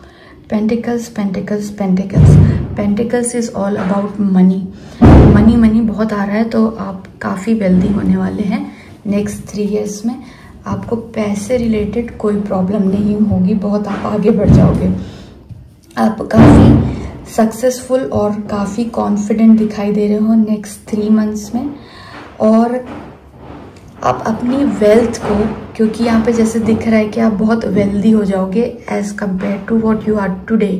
Pentacles, Pentacles, Pentacles. Pentacles is all about money. Money बहुत आ रहा है, तो आप काफ़ी वेल्दी होने वाले हैं नेक्स्ट 3 इयर्स में। आपको पैसे रिलेटेड कोई प्रॉब्लम नहीं होगी, बहुत आप आगे बढ़ जाओगे। आप काफ़ी सक्सेसफुल और काफ़ी कॉन्फिडेंट दिखाई दे रहे हो नेक्स्ट 3 मंथ्स में। और आप अपनी वेल्थ को, क्योंकि यहाँ पे जैसे दिख रहा है कि आप बहुत वेल्दी हो जाओगे as compare to what you are today.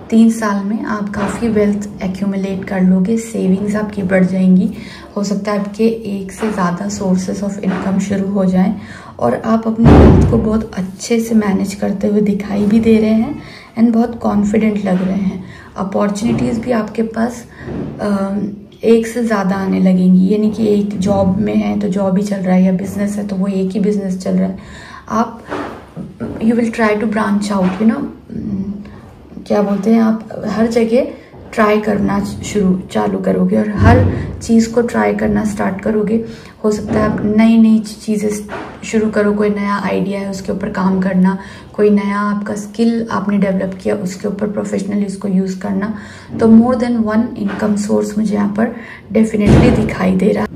3 साल में आप काफ़ी वेल्थ एक्यूमुलेट कर लोगे, सेविंग्स आपकी बढ़ जाएंगी, हो सकता है आपके एक से ज़्यादा सोर्सेस ऑफ इनकम शुरू हो जाएं और आप अपनी वेल्थ को बहुत अच्छे से मैनेज करते हुए दिखाई भी दे रहे हैं एंड बहुत कॉन्फिडेंट लग रहे हैं। अपॉर्चुनिटीज़ भी आपके पास एक से ज़्यादा आने लगेंगी, यानी कि एक जॉब में है तो जॉब ही चल रहा है, या बिजनेस है तो वो एक ही बिजनेस चल रहा है। आप you will try to branch out, क्या बोलते हैं, आप हर जगह ट्राई करना चालू करोगे और हर चीज़ को ट्राई करना स्टार्ट करोगे। हो सकता है आप नई चीज़ें शुरू करो, कोई नया आइडिया है उसके ऊपर काम करना, कोई नया आपका स्किल आपने डेवलप किया उसके ऊपर प्रोफेशनली उसको यूज़ करना। तो मोर देन 1 इनकम सोर्स मुझे यहाँ पर डेफिनेटली दिखाई दे रहा है।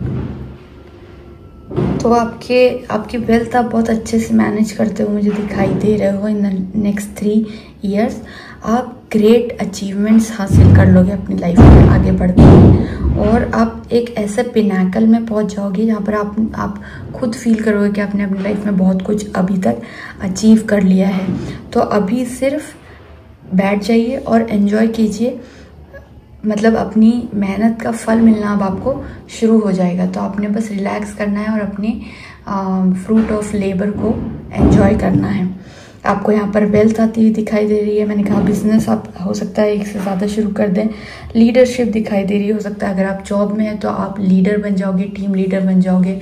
तो आपकी वेल्थ आप बहुत अच्छे से मैनेज करते हुए मुझे दिखाई दे रहे हो इन द नेक्स्ट 3 इयर्स। आप ग्रेट अचीवमेंट्स हासिल कर लोगे अपनी लाइफ में आगे बढ़ते हुए, और आप एक ऐसे पिनाकल में पहुंच जाओगे जहाँ पर आप खुद फील करोगे कि आपने अपनी लाइफ में बहुत कुछ अभी तक अचीव कर लिया है। तो अभी सिर्फ बैठ जाइए और एंजॉय कीजिए, मतलब अपनी मेहनत का फल मिलना अब आपको शुरू हो जाएगा। तो आपने बस रिलैक्स करना है और अपनी फ्रूट ऑफ लेबर को एंजॉय करना है। आपको यहाँ पर वेल्थ आती हुई दिखाई दे रही है। मैंने कहा बिजनेस आप हो सकता है एक से ज़्यादा शुरू कर दें। लीडरशिप दिखाई दे रही है, हो सकता है अगर आप जॉब में हैं तो आप लीडर बन जाओगे, टीम लीडर बन जाओगे,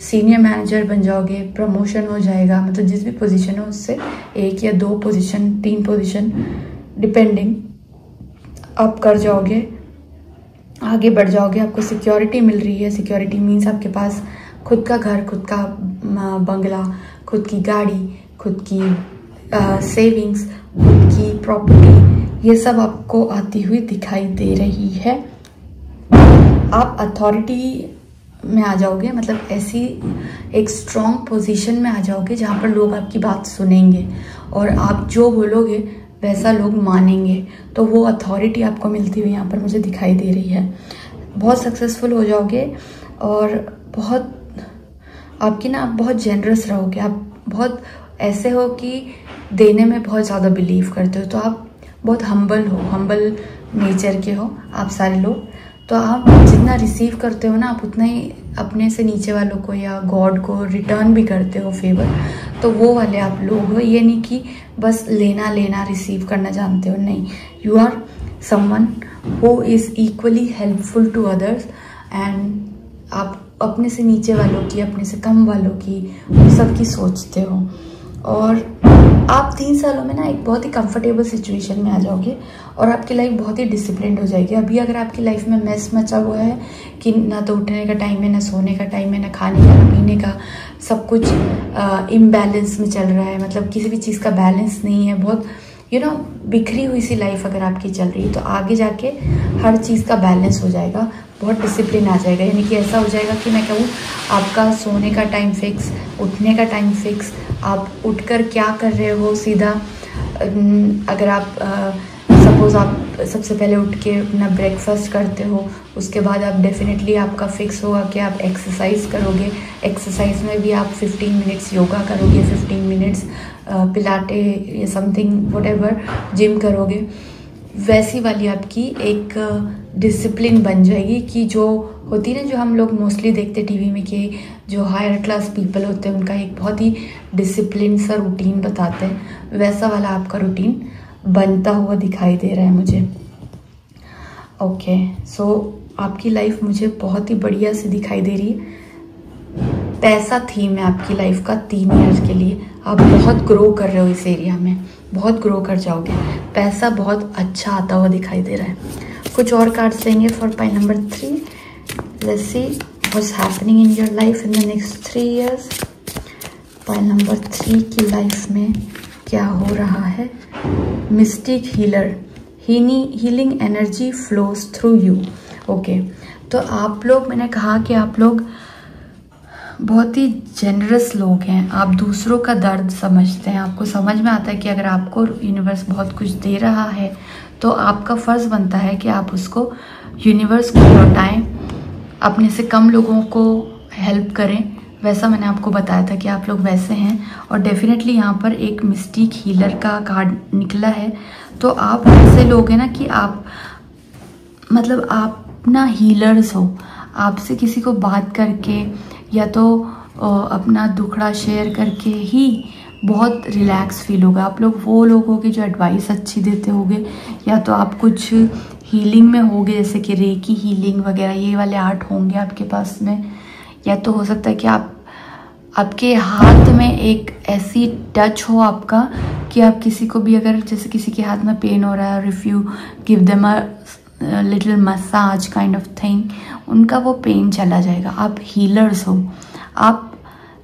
सीनियर मैनेजर बन जाओगे, प्रमोशन हो जाएगा, मतलब जिस भी पोजीशन हो उससे 1 या 2 पोजीशन 3 पोजीशन डिपेंडिंग आप कर जाओगे, आगे बढ़ जाओगे। आपको सिक्योरिटी मिल रही है। सिक्योरिटी मीन्स आपके पास खुद का घर, खुद का बंगला, खुद की गाड़ी, खुद की सेविंग्स, खुद की प्रॉपर्टी, ये सब आपको आती हुई दिखाई दे रही है। आप अथॉरिटी में आ जाओगे, मतलब ऐसी एक स्ट्रॉन्ग पोजीशन में आ जाओगे जहाँ पर लोग आपकी बात सुनेंगे और आप जो बोलोगे वैसा लोग मानेंगे। तो वो अथॉरिटी आपको मिलती हुई यहाँ पर मुझे दिखाई दे रही है। बहुत सक्सेसफुल हो जाओगे और बहुत आपकी ना, आप बहुत जेनरस रहोगे। आप बहुत ऐसे हो कि देने में बहुत ज़्यादा बिलीव करते हो। तो आप बहुत हम्बल हो, हम्बल नेचर के हो आप सारे लोग। तो आप जितना रिसीव करते हो ना, आप उतना ही अपने से नीचे वालों को या गॉड को रिटर्न भी करते हो फेवर। तो वो वाले आप लोग हो। ये नहीं कि बस लेना लेना रिसीव करना जानते हो, नहीं। You are someone who is equally helpful to others. And आप अपने से नीचे वालों की, अपने से कम वालों की, उन सब की सोचते हो। और आप 3 सालों में ना एक बहुत ही कंफर्टेबल सिचुएशन में आ जाओगे और आपकी लाइफ बहुत ही डिसिप्लिन हो जाएगी। अभी अगर आपकी लाइफ में मेस मचा हुआ है कि ना तो उठने का टाइम है, ना सोने का टाइम है, ना खाने का, ना पीने का, सब कुछ इम्बैलेंस में चल रहा है, मतलब किसी भी चीज़ का बैलेंस नहीं है, बहुत बिखरी हुई सी लाइफ अगर आपकी चल रही है, तो आगे जाके हर चीज़ का बैलेंस हो जाएगा, बहुत डिसिप्लिन आ जाएगा। यानी कि ऐसा हो जाएगा कि मैं कहूँ आपका सोने का टाइम फिक्स, उठने का टाइम फिक्स, आप उठकर क्या कर रहे हो सीधा। अगर आप सपोज़ आप सबसे पहले उठ के अपना ब्रेकफास्ट करते हो, उसके बाद आप डेफिनेटली आपका फिक्स होगा कि आप एक्सरसाइज करोगे। एक्सरसाइज में भी आप 15 मिनट्स योगा करोगे, 15 मिनट्स पिलाटे या समथिंग व्हाटएवर जिम करोगे। वैसी वाली आपकी एक डिसिप्लिन बन जाएगी कि जो होती है ना, जो हम लोग मोस्टली देखते टीवी में कि जो हायर क्लास पीपल होते हैं उनका एक बहुत ही डिसिप्लिन सा रूटीन बताते हैं, वैसा वाला आपका रूटीन बनता हुआ दिखाई दे रहा है मुझे। ओके, सो आपकी लाइफ मुझे बहुत ही बढ़िया से दिखाई दे रही है। पैसा थीम है आपकी लाइफ का 3 ईयर्स के लिए। आप बहुत ग्रो कर रहे हो इस एरिया में, बहुत ग्रो कर जाओगे। पैसा बहुत अच्छा आता हुआ दिखाई दे रहा है। कुछ और कार्ड्स लेंगे for pile number 3। Let's see what's happening in your life in the next 3 years. Pile number 3 की लाइफ में क्या हो रहा है? Mistake healer, healing energy flows through you. Okay, तो आप लोग, मैंने कहा कि आप लोग बहुत ही जेनरस लोग हैं। आप दूसरों का दर्द समझते हैं। आपको समझ में आता है कि अगर आपको यूनिवर्स बहुत कुछ दे रहा है तो आपका फ़र्ज़ बनता है कि आप उसको यूनिवर्स को लौटाएं, अपने से कम लोगों को हेल्प करें। वैसा मैंने आपको बताया था कि आप लोग वैसे हैं। और डेफिनेटली यहाँ पर एक मिस्टिक हीलर का कार्ड निकला है। तो आप ऐसे लोग हैं ना कि आप, मतलब आप ना हीलर्स हो। आपसे किसी को बात करके या तो अपना दुखड़ा शेयर करके ही बहुत रिलैक्स फील होगा। आप लोग वो लोग होगे जो एडवाइस अच्छी देते होगे, या तो आप कुछ हीलिंग में होगे जैसे कि रेकी हीलिंग वगैरह, ये वाले आर्ट होंगे आपके पास में। या तो हो सकता है कि आपके हाथ में एक ऐसी टच हो आपका कि आप किसी को भी, अगर जैसे किसी के हाथ में पेन हो रहा है, if you give them a little massage kind of thing, उनका वो पेन चला जाएगा। आप हीलर्स हो। आप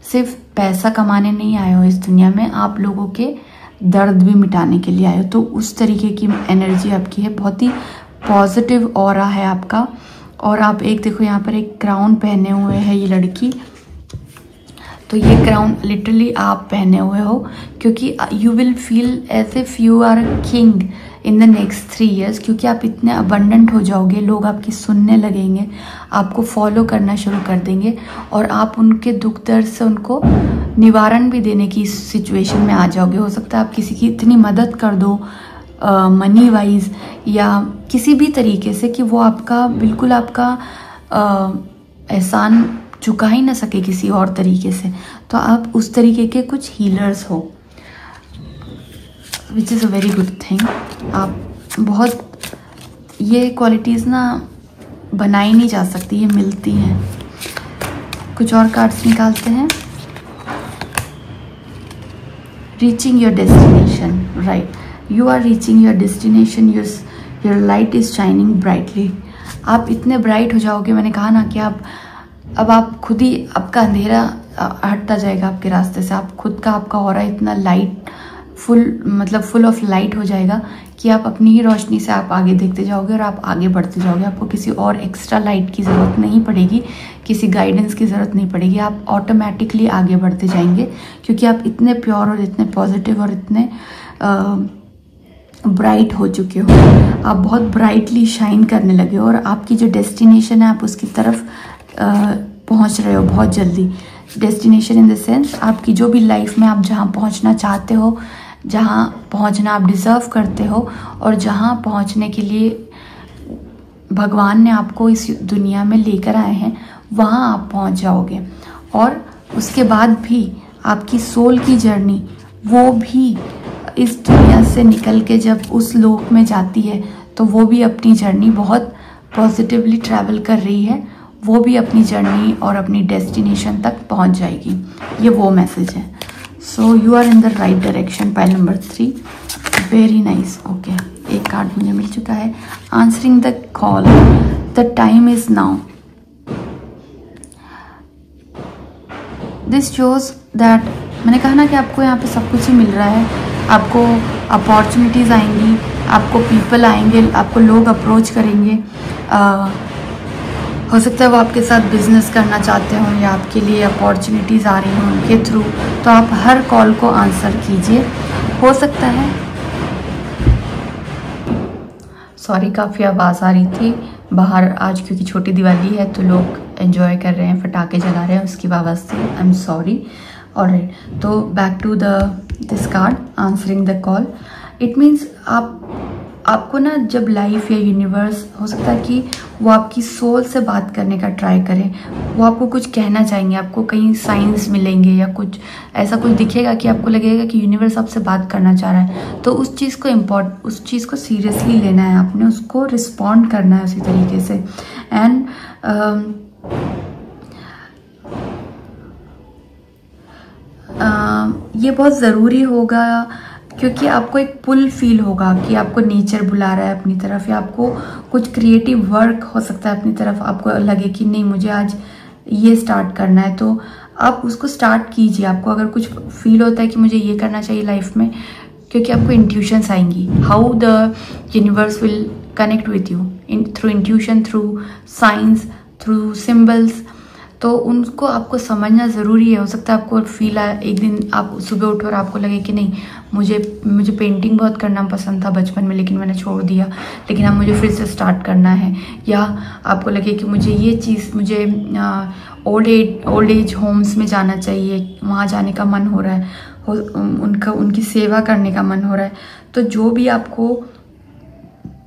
सिर्फ पैसा कमाने नहीं आए हो इस दुनिया में, आप लोगों के दर्द भी मिटाने के लिए आए हो। तो उस तरीके की एनर्जी आपकी है, बहुत ही पॉजिटिव ऑरा है आपका। और आप एक देखो यहाँ पर एक क्राउन पहने हुए है ये लड़की। तो ये क्राउन लिटरली आप पहने हुए हो, क्योंकि you will feel as if you are a king in the next 3 years, क्योंकि आप इतने अबंडेंट हो जाओगे, लोग आपकी सुनने लगेंगे, आपको फॉलो करना शुरू कर देंगे और आप उनके दुख दर्द से उनको निवारण भी देने की सिचुएशन में आ जाओगे। हो सकता है आप किसी की इतनी मदद कर दो मनी वाइज या किसी भी तरीके से कि वो आपका बिल्कुल आपका एहसान चुका ही ना सके किसी और तरीके से, तो आप उस तरीके के कुछ हीलर्स हो, विच is a very good thing. आप बहुत, ये क्वालिटीज़ ना बनाई नहीं जा सकती, ये मिलती हैं। कुछ और कार्ड्स निकालते हैं। Reaching your destination, right, you are reaching your destination, your light is shining brightly. आप इतने ब्राइट हो जाओगे, मैंने कहा ना कि अब आप खुद ही, आपका अंधेरा हटता जाएगा आपके रास्ते से, आप खुद का, आपका ऑरा इतना लाइट फुल ऑफ लाइट हो जाएगा कि आप अपनी ही रोशनी से आप आगे देखते जाओगे और आप आगे बढ़ते जाओगे। आपको किसी और एक्स्ट्रा लाइट की ज़रूरत नहीं पड़ेगी, किसी गाइडेंस की ज़रूरत नहीं पड़ेगी, आप ऑटोमेटिकली आगे बढ़ते जाएंगे क्योंकि आप इतने प्योर और इतने पॉजिटिव और इतने ब्राइट हो चुके हो। आप बहुत ब्राइटली शाइन करने लगे हो और आपकी जो डेस्टिनेशन है आप उसकी तरफ पहुंच रहे हो बहुत जल्दी। डेस्टिनेशन इन द सेंस आपकी जो भी लाइफ में आप जहां पहुंचना चाहते हो, जहां पहुंचना आप डिज़र्व करते हो और जहां पहुंचने के लिए भगवान ने आपको इस दुनिया में लेकर आए हैं, वहां आप पहुंच जाओगे। और उसके बाद भी आपकी सोल की जर्नी, वो भी इस दुनिया से निकल के जब उस लोक में जाती है तो वो भी अपनी जर्नी बहुत पॉजिटिवली ट्रैवल कर रही है, वो भी अपनी जर्नी और अपनी डेस्टिनेशन तक पहुंच जाएगी। ये वो मैसेज है। So you are in the right direction, pile number 3, very nice. Okay, एक कार्ड मुझे मिल चुका है। Answering the call, the time is now. This shows that, मैंने कहा ना कि आपको यहाँ पे सब कुछ ही मिल रहा है, आपको अपॉर्चुनिटीज़ आएंगी, आपको पीपल आएंगे, आपको लोग अप्रोच करेंगे। हो सकता है वो आपके साथ बिजनेस करना चाहते हों या आपके लिए अपॉर्चुनिटीज़ आ रही हों उनके थ्रू, तो आप हर कॉल को आंसर कीजिए। हो सकता है, सॉरी काफ़ी आवाज़ आ रही थी बाहर आज, क्योंकि छोटी दिवाली है तो लोग एंजॉय कर रहे हैं, पटाखे जला रहे हैं, उसकी आवाज़ से आई एम सॉरी। ऑलराइट, तो back to this card, answering the call. It means आपको ना जब लाइफ या यूनिवर्स, हो सकता है कि वो आपकी सोल से बात करने का ट्राई करें, वो आपको कुछ कहना चाहेंगे, आपको कहीं साइंस मिलेंगे या कुछ ऐसा कुछ दिखेगा कि आपको लगेगा कि यूनिवर्स आपसे बात करना चाह रहा है, तो उस चीज़ को सीरियसली लेना है, आपने उसको रिस्पॉन्ड करना है उसी तरीके से। एंड ये बहुत ज़रूरी होगा क्योंकि आपको एक पुल फील होगा कि आपको नेचर बुला रहा है अपनी तरफ, या आपको कुछ क्रिएटिव वर्क हो सकता है अपनी तरफ, आपको लगे कि नहीं मुझे आज ये स्टार्ट करना है, तो आप उसको स्टार्ट कीजिए। आपको अगर कुछ फील होता है कि मुझे ये करना चाहिए लाइफ में, क्योंकि आपको इंट्यूशंस आएंगी, how the universe will connect with you through intuition, through science, through symbols, तो उनको आपको समझना ज़रूरी है। हो सकता है आपको फील आए, एक दिन आप सुबह उठो और आपको लगे कि नहीं मुझे पेंटिंग बहुत करना पसंद था बचपन में लेकिन मैंने छोड़ दिया, लेकिन अब मुझे फिर से स्टार्ट करना है। या आपको लगे कि मुझे ये चीज़, मुझे ओल्ड एज होम्स में जाना चाहिए, वहाँ जाने का मन हो रहा है, उनकी सेवा करने का मन हो रहा है। तो जो भी आपको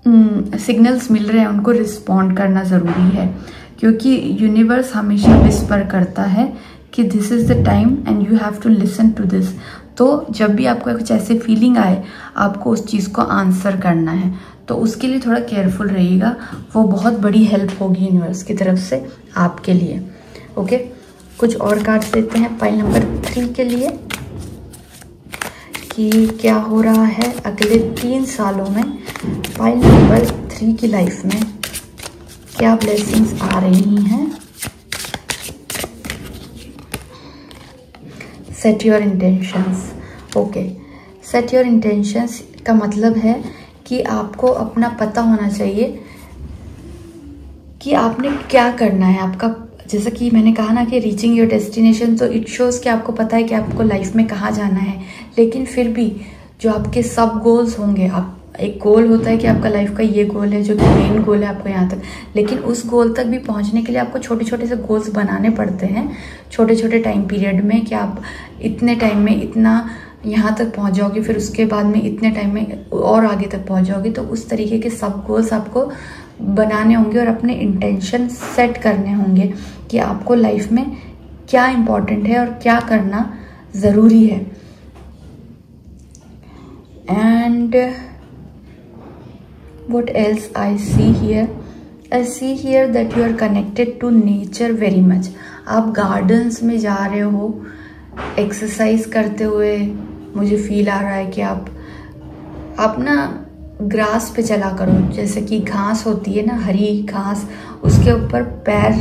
सिग्नल्स मिल रहे हैं उनको रिस्पॉन्ड करना ज़रूरी है, क्योंकि यूनिवर्स हमेशा विस्पर करता है कि this is the time and you have to listen to this. तो जब भी आपको कुछ ऐसे फीलिंग आए, आपको उस चीज़ को आंसर करना है, तो उसके लिए थोड़ा केयरफुल रहिएगा, वो बहुत बड़ी हेल्प होगी यूनिवर्स की तरफ से आपके लिए। ओके, कुछ और कार्ड्स देते हैं पाइल नंबर 3 के लिए कि क्या हो रहा है अगले 3 सालों में पाइल नंबर 3 की लाइफ में, क्या ब्लेसिंग्स आ रही हैं। Set your intentions. Okay, set your intentions का मतलब है कि आपको अपना पता होना चाहिए कि आपने क्या करना है। आपका, जैसा कि मैंने कहा ना कि रीचिंग योर डेस्टिनेशन, तो इट शोज़ कि आपको पता है कि आपको लाइफ में कहाँ जाना है, लेकिन फिर भी जो आपके सब गोल्स होंगे, आप एक गोल होता है कि आपका लाइफ का ये गोल है जो कि मेन गोल है आपको यहाँ तक, लेकिन उस गोल तक भी पहुँचने के लिए आपको छोटे छोटे से गोल्स बनाने पड़ते हैं छोटे छोटे टाइम पीरियड में, कि आप इतने टाइम में इतना यहाँ तक पहुँच जाओगे, फिर उसके बाद में इतने टाइम में और आगे तक पहुँच जाओगे। तो उस तरीके के सब गोल्स आपको बनाने होंगे और अपने इंटेंशन सेट करने होंगे कि आपको लाइफ में क्या इम्पोर्टेंट है और क्या करना ज़रूरी है। And what else I see here? I see here that you are connected to nature very much. आप गार्डन्स में जा रहे हो एक्सरसाइज करते हुए, मुझे फील आ रहा है कि आप ना ग्रास पे चला करो, जैसे कि घास होती है ना, हरी घास, उसके ऊपर पैर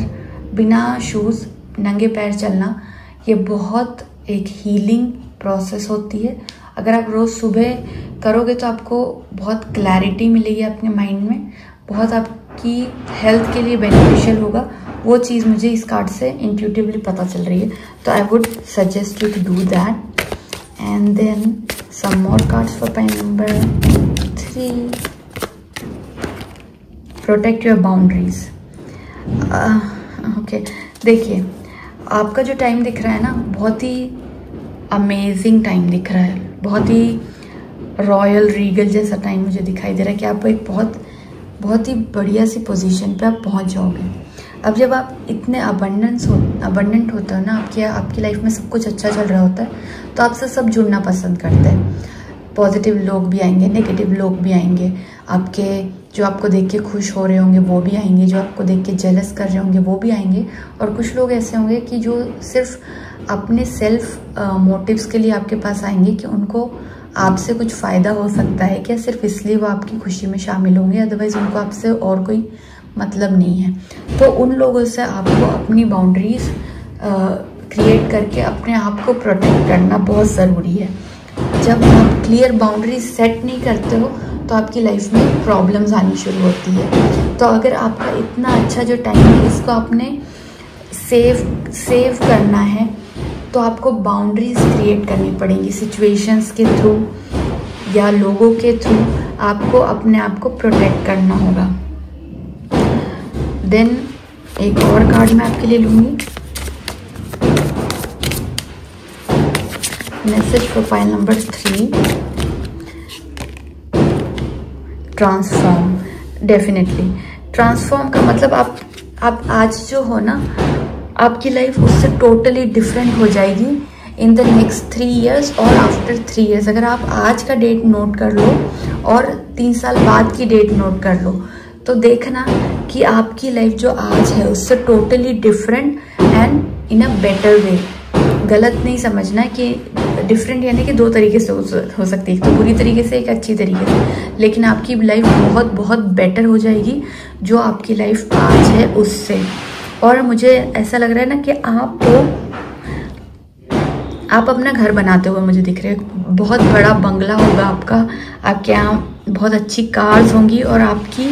बिना शूज़ नंगे पैर चलना, ये बहुत एक हीलिंग प्रोसेस होती है। अगर आप रोज़ सुबह करोगे तो आपको बहुत क्लैरिटी मिलेगी अपने माइंड में, बहुत आपकी हेल्थ के लिए बेनिफिशियल होगा। वो चीज़ मुझे इस कार्ड से इंट्यूटिवली पता चल रही है, तो I would suggest you to do that. And then some more cards for pile number 3, protect your boundaries. Okay, देखिए आपका जो टाइम दिख रहा है ना, बहुत ही अमेजिंग टाइम दिख रहा है, बहुत ही रॉयल रीगल जैसा टाइम मुझे दिखाई दे रहा है कि आप एक बहुत ही बढ़िया सी पोजीशन पे आप पहुंच जाओगे। अब जब आप इतने अबंडेंट होते हो ना, आपकी लाइफ में सब कुछ अच्छा चल रहा होता है, तो आपसे सब जुड़ना पसंद करते हैं। पॉजिटिव लोग भी आएंगे, नेगेटिव लोग भी आएंगे, जो आपको देख के खुश हो रहे होंगे वो भी आएंगे, जो आपको देख के जेलस कर रहे होंगे वो भी आएंगे, और कुछ लोग ऐसे होंगे कि जो सिर्फ अपने सेल्फ मोटिव्स के लिए आपके पास आएंगे कि उनको आपसे कुछ फ़ायदा हो सकता है क्या, सिर्फ इसलिए वो आपकी खुशी में शामिल होंगे, अदरवाइज़ उनको आपसे और कोई मतलब नहीं है। तो उन लोगों से आपको अपनी बाउंड्रीज क्रिएट करके अपने आप को प्रोटेक्ट करना बहुत ज़रूरी है। जब आप क्लियर बाउंड्रीज सेट नहीं करते हो तो आपकी लाइफ में प्रॉब्लम्स आनी शुरू होती है। तो अगर आपका इतना अच्छा जो टाइम है, इसको आपने सेव करना है, तो आपको बाउंड्रीज क्रिएट करनी पड़ेंगी, सिचुएशंस के थ्रू या लोगों के थ्रू आपको अपने आप को प्रोटेक्ट करना होगा। देन एक और कार्ड मैं आपके लिए लूँगी, message for file number 3, transform. Definitely transform का मतलब आप आज जो हो ना, आपकी लाइफ उससे टोटली डिफरेंट हो जाएगी इन द नेक्स्ट 3 years और आफ्टर 3 years। अगर आप आज का डेट नोट कर लो और 3 साल बाद की डेट नोट कर लो, तो देखना कि आपकी लाइफ जो आज है उससे totally different and in a better way. गलत नहीं समझना है कि डिफरेंट यानी कि 2 तरीके से हो सकती है, तो बुरी तरीके से, एक अच्छी तरीके से, लेकिन आपकी लाइफ बहुत बहुत बेटर हो जाएगी जो आपकी लाइफ आज है उससे। और मुझे ऐसा लग रहा है ना कि आप अपना घर बनाते हुए मुझे दिख रहे हैं, बहुत बड़ा बंगला होगा आपके यहाँ बहुत अच्छी कार्स होंगी, और आपकी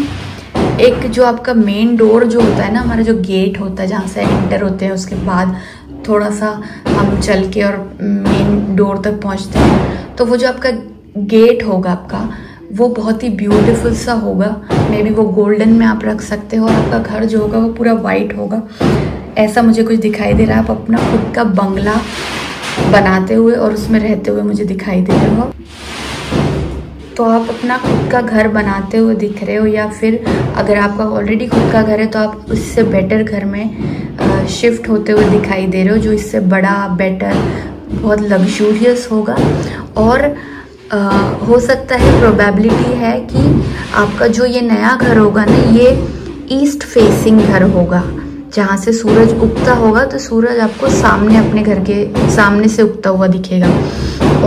एक जो आपका मेन डोर जो होता है ना, हमारा जो गेट होता है जहाँ से एंटर होते हैं, उसके बाद थोड़ा सा हम चल के और मेन डोर तक पहुँचते हैं, तो वो जो आपका गेट होगा आपका, वो बहुत ही ब्यूटीफुल सा होगा। मे बी वो गोल्डन में आप रख सकते हो, और आपका घर जो होगा वो पूरा वाइट होगा, ऐसा मुझे कुछ दिखाई दे रहा है। आप अपना खुद का बंगला बनाते हुए और उसमें रहते हुए मुझे दिखाई दे रहे हो। तो आप अपना खुद का घर बनाते हुए दिख रहे हो, या फिर अगर आपका ऑलरेडी खुद का घर है तो आप उससे बेटर घर में शिफ्ट होते हुए दिखाई दे रहे हो, जो इससे बड़ा, बेटर, बहुत लग्जूरियस होगा। और हो सकता है, प्रोबेबिलिटी है कि आपका जो ये नया घर होगा ना, ये ईस्ट फेसिंग घर होगा, जहाँ से सूरज उगता होगा, तो सूरज आपको सामने, अपने घर के सामने से उगता हुआ दिखेगा।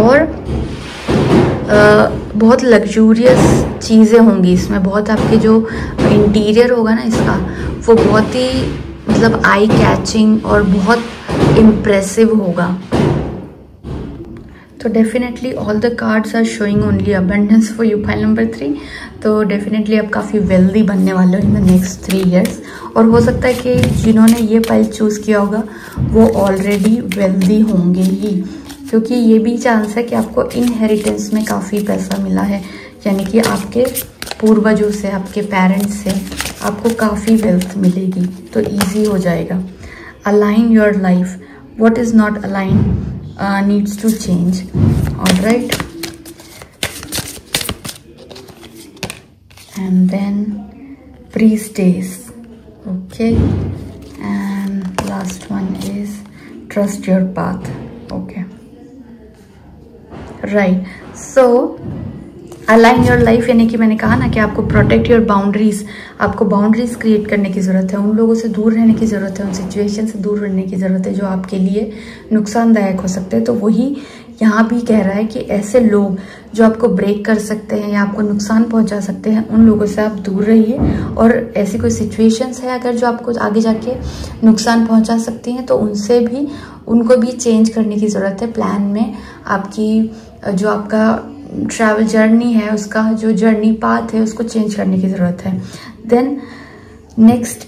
और बहुत लग्जूरियस चीज़ें होंगी इसमें, बहुत आपके जो इंटीरियर होगा ना इसका, वो बहुत ही मतलब आई कैचिंग और बहुत इम्प्रेसिव होगा। तो definitely all the cards are showing only abundance for you, file number 3। तो डेफिनेटली आप काफ़ी वेल्दी बनने वाले हो इन द नेक्स्ट 3 years। और हो सकता है कि जिन्होंने ये फाइल चूज़ किया होगा वो ऑलरेडी वेल्दी होंगे ही, क्योंकि ये भी चांस है कि आपको इनहेरिटेंस में काफ़ी पैसा मिला है, यानी कि आपके पूर्वजों से, आपके पेरेंट्स से आपको काफ़ी वेल्थ मिलेगी, तो ईजी हो जाएगा। Align your life, what is not align needs to change. Alright, and then priestess, okay, and last one is trust your path. Okay, right. So align your life यानी कि मैंने कहा ना कि आपको प्रोटेक्ट योर बाउंड्रीज, आपको boundaries create करने की ज़रूरत है, उन लोगों से दूर रहने की ज़रूरत है, उन सिचुएशन से दूर रहने की ज़रूरत है जो आपके लिए नुकसानदायक हो सकते हैं। तो वही यहाँ भी कह रहा है कि ऐसे लोग जो आपको ब्रेक कर सकते हैं या आपको नुकसान पहुँचा सकते हैं, उन लोगों से आप दूर रहिए। और ऐसी कोई सिचुएशंस है अगर जो आपको आगे जाके नुकसान पहुँचा सकती हैं, तो उनसे भी, उनको भी चेंज करने की ज़रूरत है। प्लान में आपकी जो आपका ट्रैवल जर्नी है, उसका जो जर्नी पाथ है, उसको चेंज करने की ज़रूरत है। Then next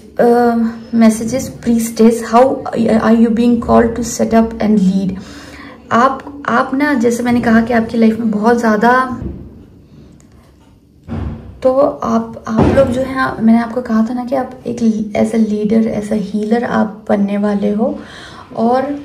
message is priestess, how are you being called to set up and lead. आप ना, जैसे मैंने कहा कि आपकी लाइफ में बहुत ज़्यादा, तो आप लोग जो है, मैंने आपको कहा था ना कि आप एक as a leader, as a healer आप बनने वाले हो, और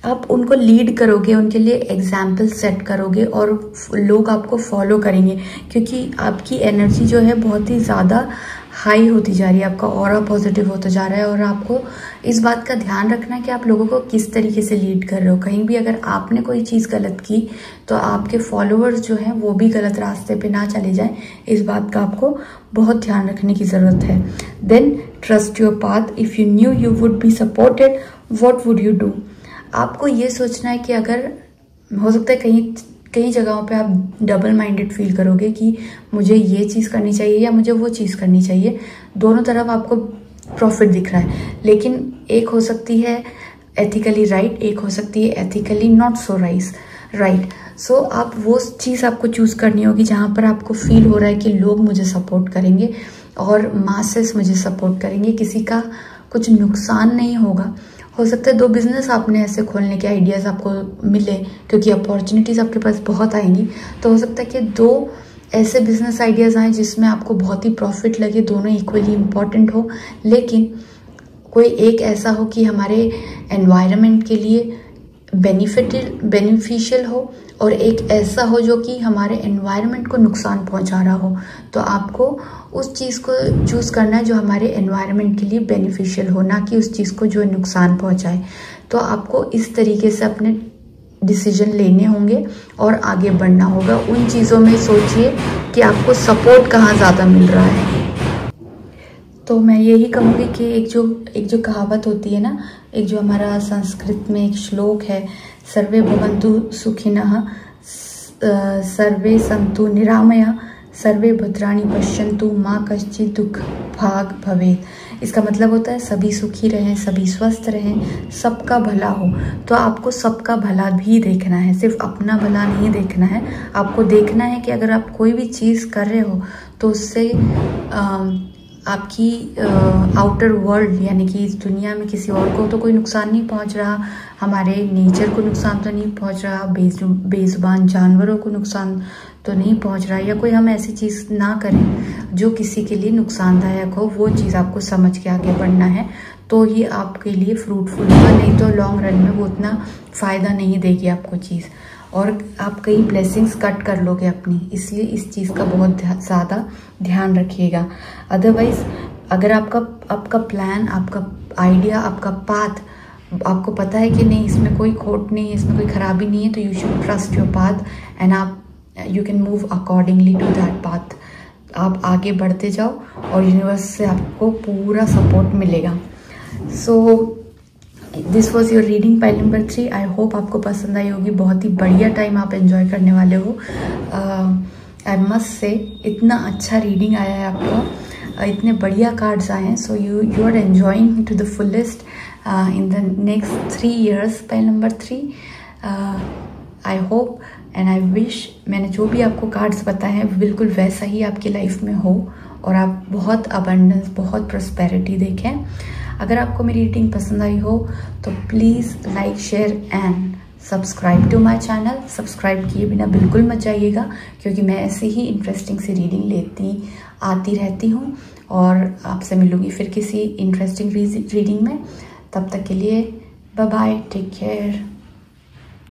आप उनको लीड करोगे, उनके लिए एग्जाम्पल सेट करोगे और लोग आपको फॉलो करेंगे, क्योंकि आपकी एनर्जी जो है बहुत ही ज़्यादा हाई होती जा रही है, आपका ऑरा पॉजिटिव होता जा रहा है। और आपको इस बात का ध्यान रखना है कि आप लोगों को किस तरीके से लीड कर रहे हो। कहीं भी अगर आपने कोई चीज़ गलत की तो आपके फॉलोअर्स जो हैं वो भी गलत रास्ते पे ना चले जाएं, इस बात का आपको बहुत ध्यान रखने की ज़रूरत है। Then trust your path, if you knew you would be supported what would you do. आपको ये सोचना है कि अगर हो सकता है कई जगहों पे आप डबल माइंडेड फील करोगे कि मुझे ये चीज़ करनी चाहिए या मुझे वो चीज़ करनी चाहिए, दोनों तरफ आपको प्रॉफिट दिख रहा है, लेकिन एक हो सकती है एथिकली राइट, एक हो सकती है एथिकली नॉट सो राइट। सो आप वो चीज़ आपको चूज़ करनी होगी जहाँ पर आपको फील हो रहा है कि लोग मुझे सपोर्ट करेंगे और मासेस मुझे सपोर्ट करेंगे, किसी का कुछ नुकसान नहीं होगा। हो सकता है 2 बिजनेस आपने ऐसे खोलने के आइडियाज़ आपको मिले, क्योंकि अपॉर्चुनिटीज़ आपके पास बहुत आएंगी, तो हो सकता है कि 2 ऐसे बिजनेस आइडियाज़ आएँ जिसमें आपको बहुत ही प्रॉफिट लगे, दोनों इक्वली इम्पॉर्टेंट हो, लेकिन कोई एक ऐसा हो कि हमारे एनवायरनमेंट के लिए बेनिफिशियल हो और एक ऐसा हो जो कि हमारे एनवायरनमेंट को नुकसान पहुंचा रहा हो। तो आपको उस चीज़ को चूज़ करना है जो हमारे एनवायरनमेंट के लिए बेनिफिशियल हो, ना कि उस चीज़ को जो नुकसान पहुंचाए। तो आपको इस तरीके से अपने डिसीजन लेने होंगे और आगे बढ़ना होगा। उन चीज़ों में सोचिए कि आपको सपोर्ट कहाँ ज़्यादा मिल रहा है। तो मैं यही कहूँगी कि एक जो कहावत होती है ना, एक जो हमारा संस्कृत में एक श्लोक है, सर्वे भवन्तु सुखिनः सर्वे सन्तु निरामया सर्वे भद्राणि पश्यन्तु माँ कश्चित् दुख भाग भवेत्। इसका मतलब होता है सभी सुखी रहें, सभी स्वस्थ रहें, सबका भला हो। तो आपको सबका भला भी देखना है, सिर्फ अपना भला नहीं देखना है। आपको देखना है कि अगर आप कोई भी चीज़ कर रहे हो तो उससे आपकी आउटर वर्ल्ड यानी कि इस दुनिया में किसी और को तो कोई नुकसान नहीं पहुंच रहा, हमारे नेचर को नुकसान तो नहीं पहुंच रहा, बेजुबान जानवरों को नुकसान तो नहीं पहुंच रहा, या कोई हम ऐसी चीज़ ना करें जो किसी के लिए नुकसानदायक हो। वो चीज़ आपको समझ के आगे बढ़ना है, तो ही आपके लिए फ्रूटफुल होगा, नहीं तो लॉन्ग रन में वो उतना फ़ायदा नहीं देगी आपको चीज़, और आप कई ब्लेसिंग्स कट कर लोगे अपनी। इसलिए इस चीज़ का बहुत ज़्यादा ध्यान रखिएगा। अदरवाइज़ अगर आपका प्लान, आपका आइडिया, आपका पाथ आपको पता है कि नहीं इसमें कोई खोट नहीं है, इसमें कोई खराबी नहीं है, तो you should trust your path and आप you can move accordingly to that path. आप आगे बढ़ते जाओ और यूनिवर्स से आपको पूरा सपोर्ट मिलेगा। So this was your reading pile number 3। I hope आपको पसंद आई होगी। बहुत ही बढ़िया टाइम आप एंजॉय करने वाले हो। आई मस्ट से इतना अच्छा रीडिंग आया है आपका, इतने बढ़िया कार्ड्स आए हैं। So you are enjoying to the fullest in the next 3 years pile number 3। I hope and I wish मैंने जो भी आपको कार्ड्स बताए हैं बिल्कुल वैसा ही आपकी लाइफ में हो और आप बहुत अबंडेंस, बहुत प्रॉस्पेरिटी देखें। अगर आपको मेरी रीडिंग पसंद आई हो तो please like, share and subscribe to my channel. Subscribe किए बिना बिल्कुल मत जाइएगा, क्योंकि मैं ऐसे ही इंटरेस्टिंग सी रीडिंग आती रहती हूँ। और आपसे मिलूँगी फिर किसी इंटरेस्टिंग रीडिंग में। तब तक के लिए बाय बाय, टेक केयर।